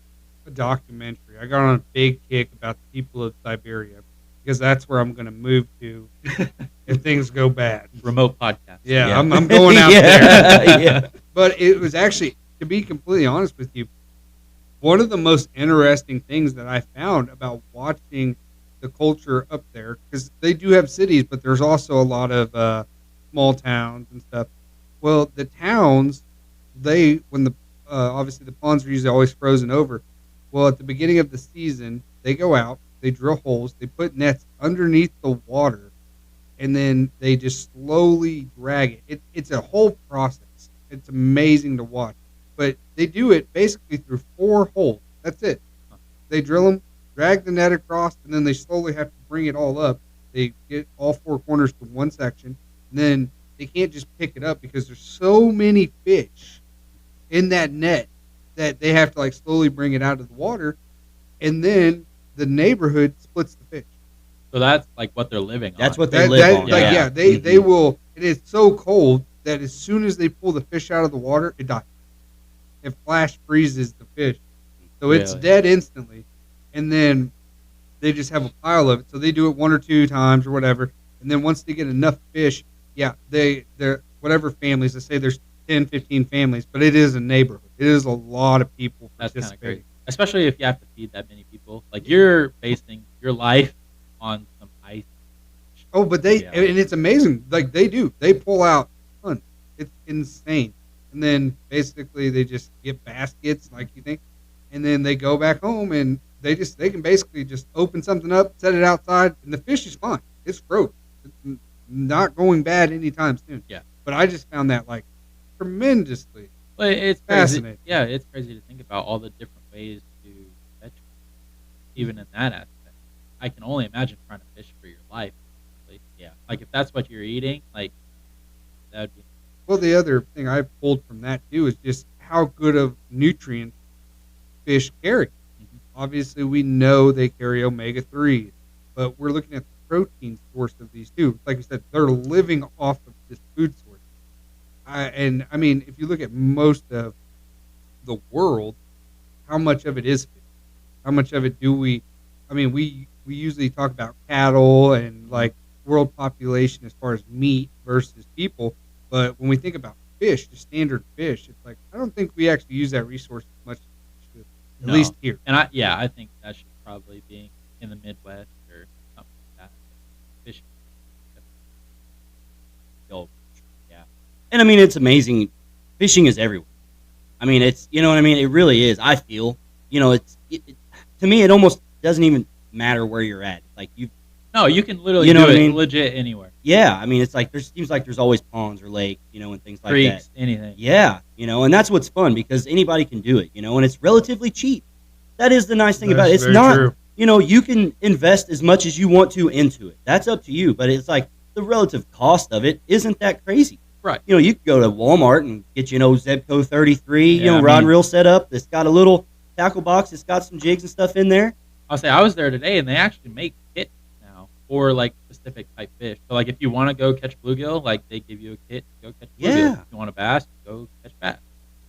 documentary. I got on a big kick about the people of Siberia because that's where I'm going to move to if things go bad. Remote podcast. Yeah, Yeah. I'm going out Yeah, there. yeah. But it was actually, to be completely honest with you, one of the most interesting things that I found about watching the culture up there, because they do have cities, but there's also a lot of small towns and stuff. Well, the towns, when the obviously the ponds are usually always frozen over. Well, at the beginning of the season, they go out, they drill holes, they put nets underneath the water, and then they just slowly drag it. It's a whole process. It's amazing to watch. But they do it basically through 4 holes. That's it. They drill them, drag the net across, and then they slowly have to bring it all up. They get all 4 corners to one section, and then they can't just pick it up because there's so many fish in that net that they have to like slowly bring it out of the water, and then the neighborhood splits the fish. So that's like what they're living on. That's what they live on. Like, yeah. they will. It is so cold that as soon as they pull the fish out of the water, it dies. It flash freezes the fish, so it's Really? dead instantly. And then they just have a pile of it. So they do it 1 or 2 times or whatever, and then once they get enough fish, yeah, they're whatever families. Let's say there's 10, 15 families, but it is a neighborhood. It is a lot of people That's kind of participating. crazy. Especially if you have to feed that many people. Like you're basing your life on some ice. Oh, but Yeah. and it's amazing. Like they pull out tons. It's insane. And then basically they just get baskets, like you think, and then they go back home and they can basically just open something up, set it outside, and the fish is fine. It's frozen. It's not going bad anytime soon. Yeah. But I just found that like tremendously. But it's crazy. Fascinating. Yeah, it's crazy to think about all the different ways to catch fish, even in that aspect. I can only imagine trying to fish for your life. Like, yeah, like if that's what you're eating, like that would be. Well, the other thing I pulled from that too is just how good of nutrients fish carry. Mhm. Obviously, we know they carry omega-3s, but we're looking at the protein source of these too. Like you said, they're living off of this food source. And I mean, if you look at most of the world, how much of it is fish? How much of it do we? I mean, we usually talk about cattle and like world population as far as meat versus people, but when we think about fish, just standard fish. It's like I don't think we actually use that resource as much as we should, at No. least here. And I think that should probably be in the Midwest or something like that. Fishing. Oh, yeah. And I mean, it's amazing. Fishing is everywhere. I mean, it's, you know what I mean? It really is. I feel, you know, to me, it almost doesn't even matter where you're at. Like No, you can literally You know do what I it mean? legit anywhere. yeah, I mean, it's like, seems like there's always ponds or lakes, you know, and things like Creeks, that. anything. Yeah, you know, and that's what's fun because anybody can do it, you know, and it's relatively cheap. That is the nice thing about it. It's very not, true. you know, you can invest as much as you want to into it. That's up to you, but it's like the relative cost of it isn't that crazy. Right. You know, you could go to Walmart and get you an old Zebco 33, you Yeah, know, I rod and mean- reel setup that's got a little tackle box that's got some jigs and stuff in there. I'll say I was there today, and they actually make kits now for like specific type fish. So like if you want to go catch bluegill, like they give you a kit to go catch bluegill. Yeah. If you want a bass, go catch bass.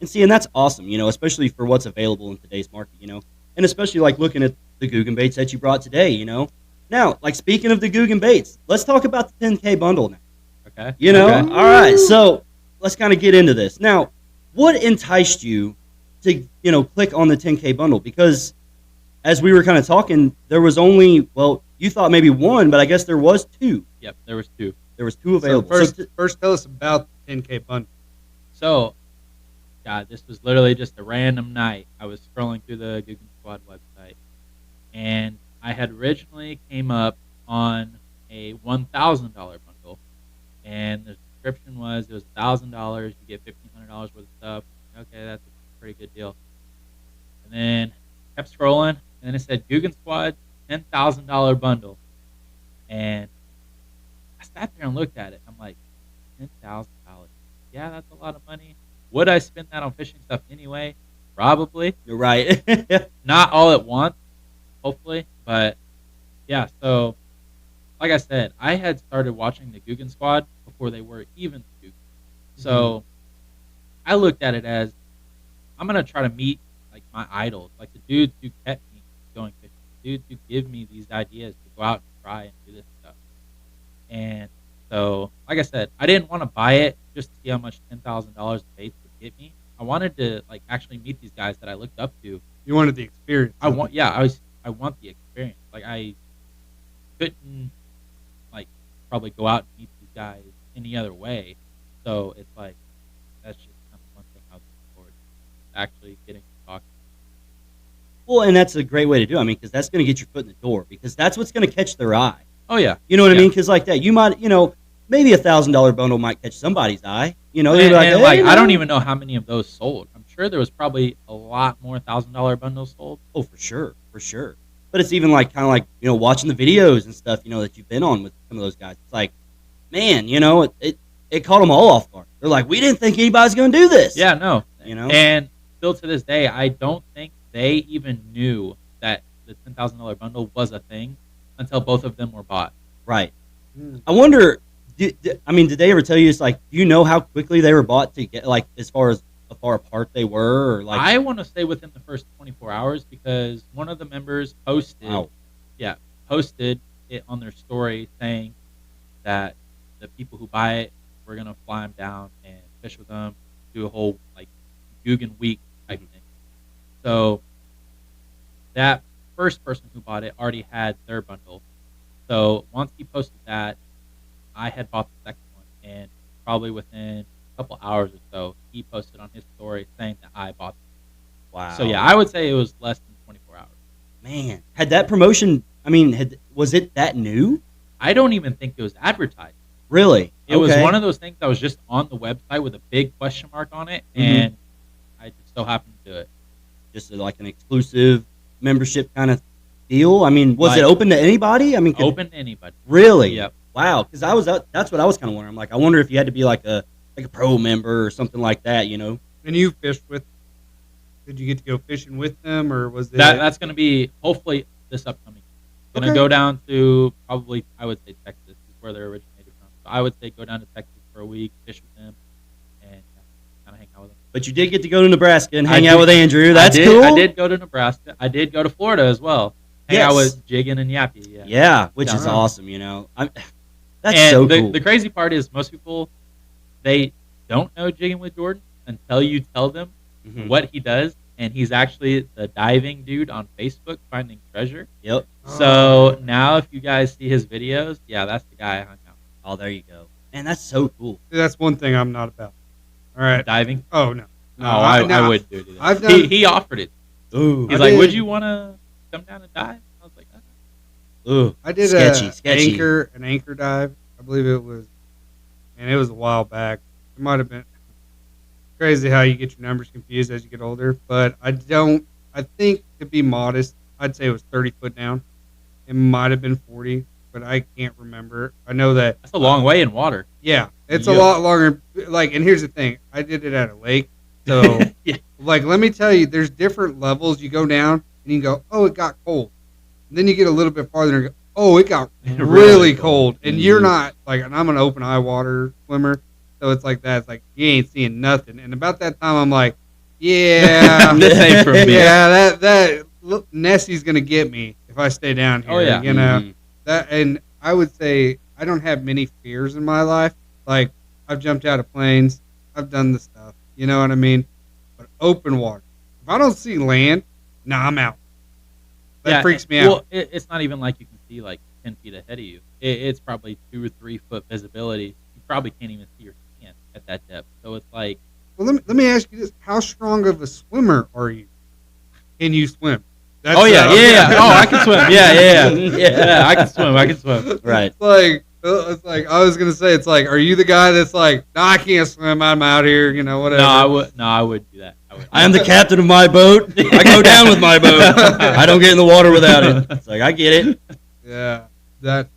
And see, and that's awesome, you know, especially for what's available in today's market, you know, and especially like looking at the Guggen baits that you brought today, you know. Now, like speaking of the Guggen baits, let's talk about the 10K bundle now. Okay. You know, Okay. all right. So let's kind of get into this now. What enticed you to, you know, click on the 10K bundle? Because as we were kind of talking, there was only, well, you thought maybe one, but I guess there was two. Yep. There was two. There was two available. So first, tell us about the 10K bundle. So, God, this was literally just a random night. I was scrolling through the Gehlken Squad website, and I had originally came up on a $1,000 bundle, and the description was it was $1,000. You get $1,500 worth of stuff. Okay, that's a pretty good deal. And then kept scrolling, and then it said Gehlken Squad $10,000 bundle, and I sat there and looked at it. I'm like, $10,000. Yeah, that's a lot of money. Would I spend that on fishing stuff anyway? Probably. You're right. Not all at once, hopefully. But yeah, so like I said, I had started watching the Gehlken Squad before they were even Gehlken. So I looked at it as I'm gonna try to meet like my idols, like the dudes who kept me going fishing, the dudes who give me these ideas to go out and try and do this stuff. And so, like I said, I didn't want to buy it just to see how much $10,000 of baits would get me. I wanted to like actually meet these guys that I looked up to. You wanted the experience. I want the experience. Like I couldn't like probably go out and meet these guys any other way. So it's like that's just kind of one thing I was looking forward to, actually getting to talk. Well, and that's a great way to do it. I mean, because that's going to get your foot in the door because that's what's going to catch their eye. Oh yeah, You know what I Yeah. mean? Because like that, you might, you know, maybe $1,000 bundle might catch somebody's eye. You know, and, they'd be like, and, "Hey, like you I don't know." even know how many of those sold. I'm sure there was probably a lot more $1,000 bundles sold. Oh, for sure, for sure. But it's even like kind of like, you know, watching the videos and stuff, you know, that you've been on with some of those guys. It's like, man, you know, it caught them all off guard. They're like, we didn't think anybody's going to do this. Yeah, no, You know? And still to this day, I don't think they even knew that the $10,000 bundle was a thing until both of them were bought. Right. Hmm. I wonder, did they ever tell you, it's like, do you know how quickly they were bought to get, like, as far apart they were? Or like, I want to say within the first 24 hours because one of the members posted, Wow. posted it on their story saying that the people who buy it, we're gonna fly them down and fish with them, do a whole like Guggen week type thing. So that first person who bought it already had their bundle. So once he posted that, I had bought the second one, and probably within a couple hours or so, he posted on his story saying that I bought it. wow. So yeah, I would say it was less than 24 hours. Man, had that promotion, I mean, was it that new? I don't even think it was advertised. Really? It was Okay. one of those things that was just on the website with a big question mark on it, and I just so happened to do it. Just like an exclusive membership kind of deal? I mean, was Like- it open to anybody? I mean, Open to anybody. really? Yep. Wow, because that's what I was kind of wondering. I'm like, I wonder if you had to be like a pro member or something like that, you know? And you fished with. Did you get to go fishing with them, or was it? That's going to be hopefully this upcoming. Going to Okay. go down to probably I would say Texas is where they're originated from. So I would say go down to Texas for a week, fish with them, and kind of hang out with them. But you did get to go to Nebraska and I hang out did- with Andrew. That's I did, cool. I did go to Nebraska. I did go to Florida as well. Hang out Yes. with Jiggin and Yappy. Yeah. Yeah, which is Yeah. awesome, you know? That's And so the, cool. the crazy part is most people they don't know Jigging with Jordan until you tell them what he does, and he's actually the diving dude on Facebook finding treasure. Yep. So now if you guys see his videos, yeah, that's the guy I hung out with. Oh, there you go. Man, that's so cool. That's one thing I'm not about. All right. Diving? Oh, no. No, I wouldn't do it either. I've done, he offered it. Ooh. He's like, would you want to come down and dive? I was like, ooh. I did sketchy. an anchor dive. I believe it was, and it was a while back. It might have been crazy how you get your numbers confused as you get older. But I think to be modest, I'd say it was 30 foot down. It might have been 40, but I can't remember. I know that that's a long way in water. Yeah, it's a lot longer. Like, and here's the thing: I did it at a lake, so yeah. Like, let me tell you, there's different levels. You go down and you go, oh, it got cold. And then you get a little bit farther and go, oh, it got really cold. And you're not like, and I'm an open eye water swimmer, so it's like that. It's like you ain't seeing nothing. And about that time, I'm like, yeah, this ain't for me. Yeah, that Nessie's gonna get me if I stay down here. Oh yeah, you know that. And I would say I don't have many fears in my life. Like, I've jumped out of planes, I've done the stuff. You know what I mean? But open water. If I don't see land, I'm out. That freaks me out. Well, it's not even like you can see like 10 feet ahead of you. It's probably 2 or 3 foot visibility. You probably can't even see your hand at that depth. So it's like. Well, let me ask you this: how strong of a swimmer are you? Can you swim? Yeah. Oh, I can swim. Yeah. I can swim. Right. It's like I was gonna say. It's like, are you the guy that's like, no, I can't swim. I'm out here. You know, whatever. No, I wouldn't do that. I am the captain of my boat. I go down with my boat. I don't get in the water without it. It's like, I get it. Yeah, that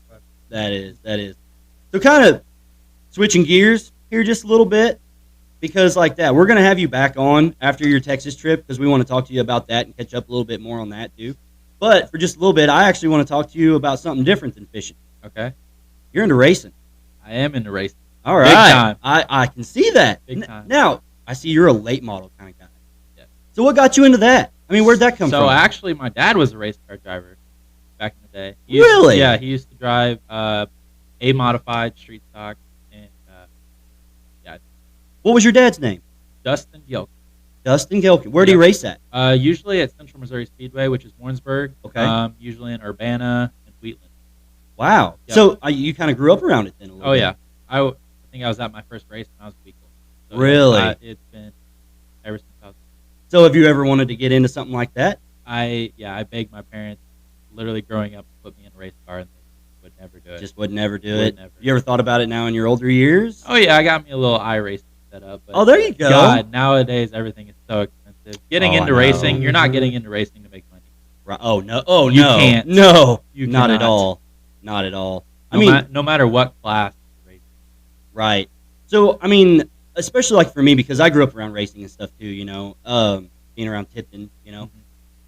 is. So kind of switching gears here just a little bit, because like that, we're going to have you back on after your Texas trip because we want to talk to you about that and catch up a little bit more on that too. But for just a little bit, I actually want to talk to you about something different than fishing. Okay. You're into racing. I am into racing. All right. Big time. I can see that. Big time. Now, I see you're a late model kind of guy. Yeah. So what got you into that? I mean, where'd that come from? So actually, my dad was a race car driver back in the day. Really? Yeah, he used to drive a modified street stock, and What was your dad's name? Dustin Gehlken. Dustin Gehlken. Where did he race at? Usually at Central Missouri Speedway, which is Warrensburg. Okay. Usually in Urbana and Wheatland. Wow. Yep. So you kind of grew up around it then a little bit. Yeah. I think I was at my first race when I was a week old. So really? It's been ever since I was. So have you ever wanted to get into something like that? I begged my parents, literally growing up, to put me in a race car, and they would never do it. Just would never do it. Never. You ever thought about it now in your older years? Oh yeah, I got me a little iRacing set up. But there you go. God, nowadays everything is so expensive. Getting into racing, you're not getting into racing to make money. Right. Oh no. Oh you no. Can't. No. You not cannot. at all. Not at all. No matter what class you're racing. Right. So I mean, especially like for me, because I grew up around racing and stuff too. You know, being around Tipton. You know,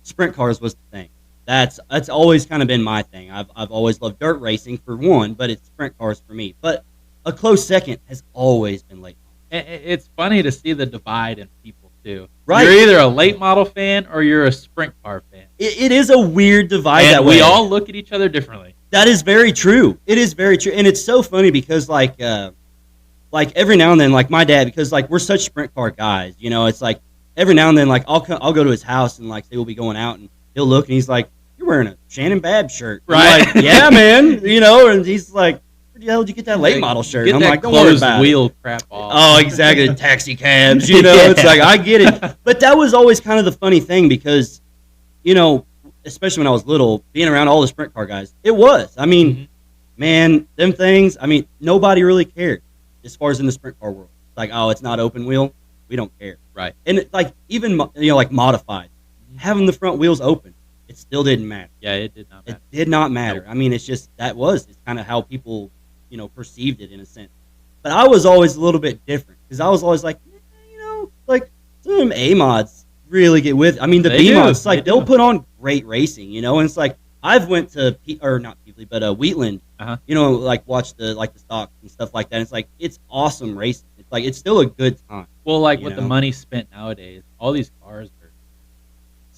sprint cars was the thing. That's always kind of been my thing. I've always loved dirt racing for one, but it's sprint cars for me. But a close second has always been late model. It's funny to see the divide in people too. Right. You're either a late model fan or you're a sprint car fan. It is a weird divide and that way. We all look at each other differently. That is very true. It is very true, and it's so funny because like every now and then, like my dad, because like we're such sprint car guys, you know, it's like every now and then, like I'll go to his house and like say we'll be going out, and he'll look and he's like, "You're wearing a Shannon Babb shirt," right? I'm like, yeah, man, you know, and he's like, "Where the hell did you get that late model shirt?" Get I'm that like, "Don't worry about wheel it." crap off. Oh, exactly, taxi cabs, you know. Yeah. It's like I get it, but that was always kind of the funny thing because, you know, especially when I was little, being around all the sprint car guys, it was. I mean, man, them things. I mean, nobody really cared as far as in the sprint car world. Like, oh, it's not open wheel. We don't care. Right. And like even like modified, having the front wheels open, it still didn't matter. Yeah, it did not matter. It did not matter. Nope. I mean, it's kind of how people, you know, perceived it in a sense. But I was always a little bit different because I was always like, you know, like some of them A mods really get with. I mean, the B mods, like they'll put on great racing, you know. And it's like I've went to not Peevely, but Wheatland, you know, like watch the stocks and stuff like that. And it's like it's awesome racing. It's like it's still a good time. Well, like with the money spent nowadays, all these cars are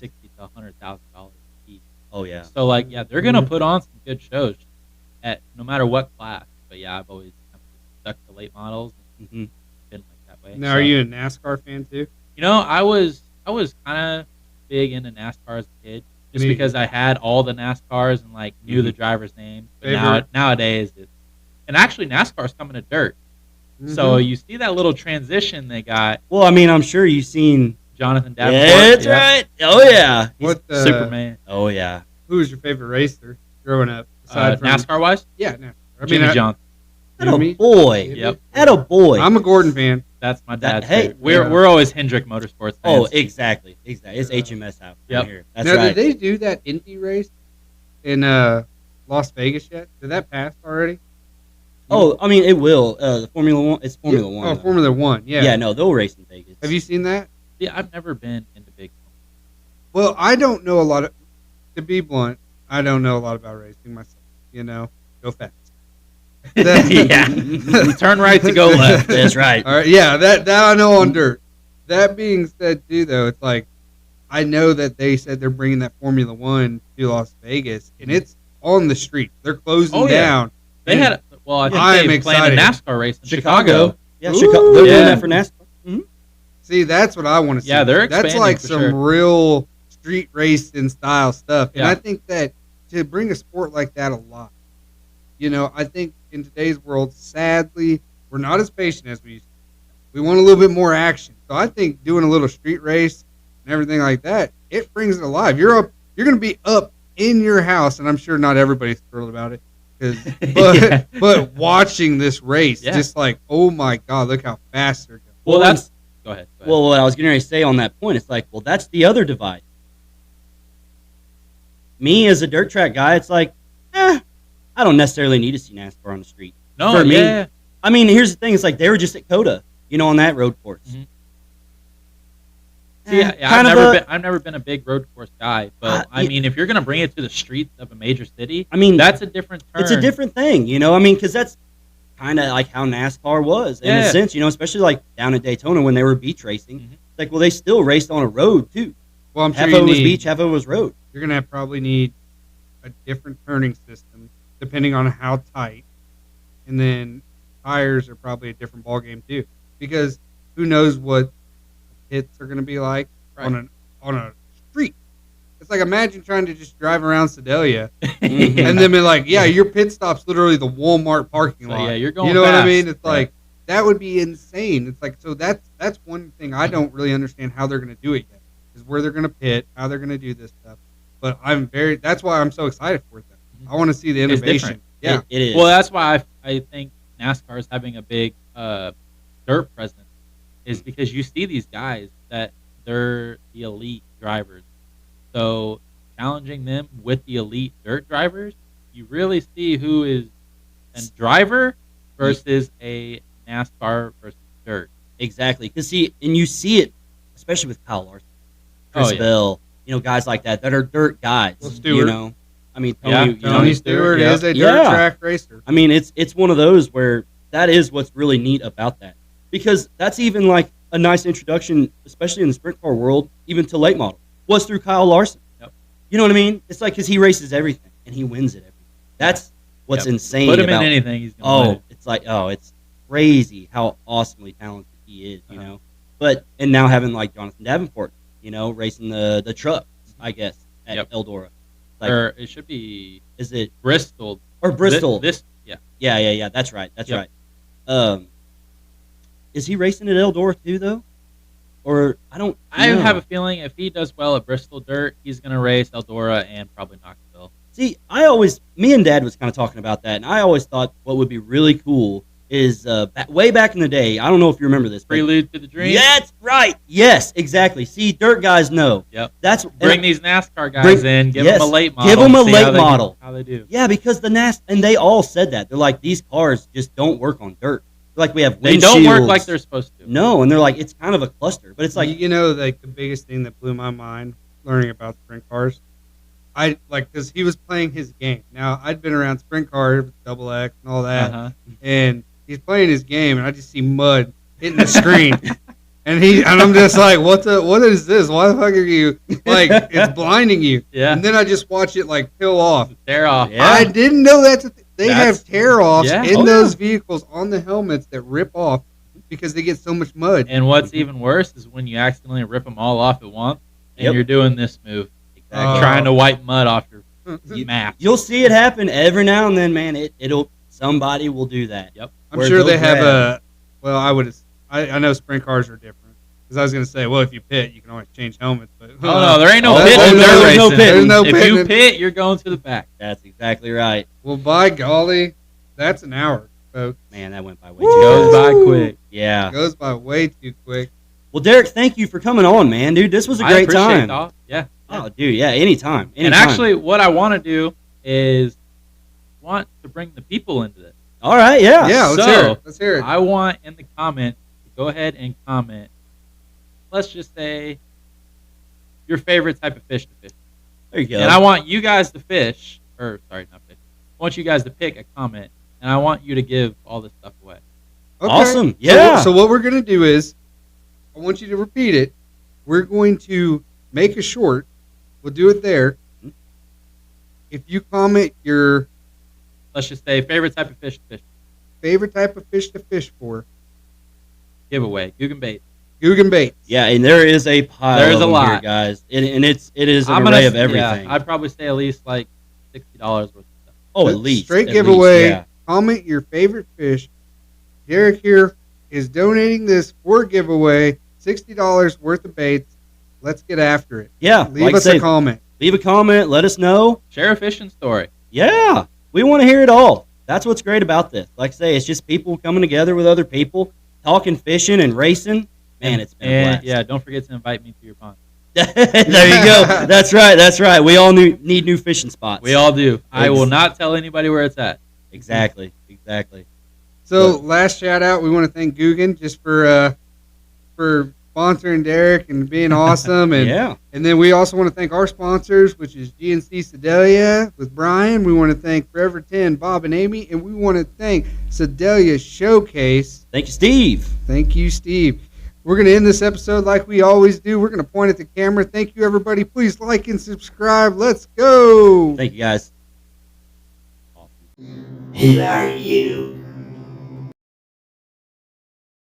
$60,000 to $100,000 each. Oh yeah. So like they're gonna put on some good shows at no matter what class. But yeah, I've always kind of stuck to late models and been like that that way. Now, are you a NASCAR fan too? I was kind of big into NASCAR as a kid, just because I had all the NASCARs and like knew the drivers' names. But nowadays, and actually NASCAR's coming to dirt. So you see that little transition they got. Well, I mean, I'm sure you've seen Jonathan Davenport. Yeah, that's right. Oh yeah, Superman. Oh yeah. Who was your favorite racer growing up? NASCAR wise? Yeah, NASCAR. Jimmy Johnson. Atta boy. Yep. Atta boy. I'm a Gordon fan. That's my dad's. Hey, we're always Hendrick Motorsports fans. Oh, exactly. It's HMS out here. That's now, right. Did they do that Indy race in Las Vegas yet? Did that pass already? Oh, I mean, it will. The Formula One. It's Formula One. Oh, Formula One. Yeah. Yeah. No, they'll race in Vegas. Have you seen that? Yeah, I've never been into big. Well, I don't know a lot of. To be blunt, I don't know a lot about racing myself. Go fast. Yeah. You turn right to go left. That's right. All right. Yeah, that I know on dirt. That being said, too, though, it's like I know that they said they're bringing that Formula One to Las Vegas, and it's on the street. They're closing down. They had. Well, I think they planned a NASCAR race in Chicago. Yeah, Chicago. They're doing that for NASCAR. Mm-hmm. See, that's what I want to see. Yeah, they're That's like some real street racing style stuff, and I think that to bring a sport like that alive, I think in today's world, sadly, we're not as patient as we used to be. We want a little bit more action. So I think doing a little street race and everything like that, it brings it alive. You're going to be up in your house, and I'm sure not everybody's thrilled about it. But watching this race, just like, oh my God, look how fast they're going. Well, go ahead. Well, what I was going to say on that point, it's like, well, that's the other divide. Me as a dirt track guy, it's like, I don't necessarily need to see NASCAR on the street. No, for me, I mean, here's the thing: it's like they were just at COTA, on that road course. Mm-hmm. See, I've never been a big road course guy, but I mean, if you're going to bring it to the streets of a major city, I mean, that's a different turn. It's a different thing, I mean, because that's kind of like how NASCAR was in a sense, especially like down at Daytona when they were beach racing. Mm-hmm. It's like, well, they still raced on a road too. Well, I'm sure half of it was beach, half of it was road. You're going to probably need a different turning system depending on how tight, and then tires are probably a different ballgame too, because who knows what hits are going to be like on a street. It's like, imagine trying to just drive around Sedalia and then be like, your pit stop's literally the Walmart parking lot. Yeah, you're going You know fast. what I mean? It's like, that would be insane. It's like, so that's one thing I don't really understand how they're going to do it yet, is where they're going to pit, how they're going to do this stuff. But that's why I'm so excited for it. I want to see the innovation. Yeah, it is. Well, that's why I think NASCAR is having a big dirt presence, is because you see these guys that they're the elite drivers. So challenging them with the elite dirt drivers, you really see who is a driver versus a NASCAR versus dirt. Exactly. Because you see it, especially with Kyle Larson, Chris Bell, guys like that are dirt guys. Well, Stewart. I mean, Tony Stewart is a dirt track racer. I mean, it's one of those where that is what's really neat about that, because that's even like a nice introduction, especially in the sprint car world, even to late model, was through Kyle Larson. Yep. You know what I mean? It's like, because he races everything and he wins it everything. That's what's insane. Put him about, in anything, he's gonna win. It's like, it's crazy how awesomely talented he is. But and now having like Jonathan Davenport, racing the trucks, I guess, at Eldora. Like, or it should be. Is it Bristol or Bristol? Yeah. That's right. Right. Is he racing at Eldora too, though? Or I don't. I have a feeling if he does well at Bristol Dirt, he's going to race Eldora and probably Knoxville. See, me and Dad was kind of talking about that, and I always thought what would be really cool is way back in the day. I don't know if you remember this. Prelude to the Dream. Yeah, that's right. Yes, exactly. See, dirt guys know. Yep. Bring these NASCAR guys in. Give them a late model. Give them a late model. How they do? Yeah, because and they all said that. They're like, these cars just don't work on dirt. They're like, we have windshields. They don't work like they're supposed to. No, and they're like, it's kind of a cluster. But it's like, like the biggest thing that blew my mind learning about sprint cars. Because he was playing his game. Now, I'd been around sprint cars, double X and all that, and he's playing his game, and I just see mud hitting the screen, and I'm just like, what is this? Why the fuck are you it's blinding you? Yeah. And then I just watch it peel off. Tear off. Yeah. I didn't know they have tear offs in those vehicles on the helmets that rip off because they get so much mud. And what's even worse is when you accidentally rip them all off at once, and you're doing this move, trying to wipe mud off your map. You'll see it happen every now and then, man. Somebody will do that. Yep. I'm sure they have well, I know sprint cars are different. Because I was going to say, well, if you pit, you can always change helmets. But no, there ain't no pitting. There's no pitting. If you pitting. pit, you're going to the back. That's exactly right. Well, by golly, that's an hour, folks. Man, that went by way too fast. Goes by quick. Yeah. It goes by way too quick. Well, Derek, thank you for coming on, man, dude. This was a great time. It, yeah. Oh, dude, yeah, anytime. And actually, what I want to do is want to bring the people into this. All right, yeah. Yeah, let's hear it. I want in the comments to go ahead and comment. Let's just say your favorite type of fish to fish. There you go. And I want you guys to fish, or sorry, not fish. I want you guys to pick a comment, and I want you to give all this stuff away. Okay. Awesome. Yeah. So what we're going to do is, I want you to repeat it. We're going to make a short. We'll do it there. If you comment your... Let's just say favorite type of fish to fish. Favorite type of fish to fish for. Giveaway. Gehlken bait. Gehlken baits. Yeah, and there is a pile There's of a them lot. here, guys. It is an array of everything. Yeah, I'd probably say at least like $60 worth of stuff. Oh, at least. Straight at giveaway. Least, yeah. Comment your favorite fish. Derek here is donating this for giveaway. $60 worth of baits. Let's get after it. Yeah. Leave us a comment. Leave a comment. Let us know. Share a fishing story. Yeah. We want to hear it all. That's what's great about this. Like I say, it's just people coming together with other people, talking fishing and racing. Man, it's been a blast. Yeah, don't forget to invite me to your pond. There you go. That's right. That's right. We all need new fishing spots. We all do. I will not tell anybody where it's at. Exactly. Exactly. So last shout out, we want to thank Gehlken just for sponsoring Derek and being awesome. And yeah. And then we also want to thank our sponsors, which is GNC Sedalia with Brian. We want to thank Forever 10, Bob and Amy. And we want to thank Sedalia Showcase. Thank you, Steve. Thank you, Steve. We're going to end this episode like we always do. We're going to point at the camera. Thank you, everybody. Please like and subscribe. Let's go. Thank you, guys. Who are you?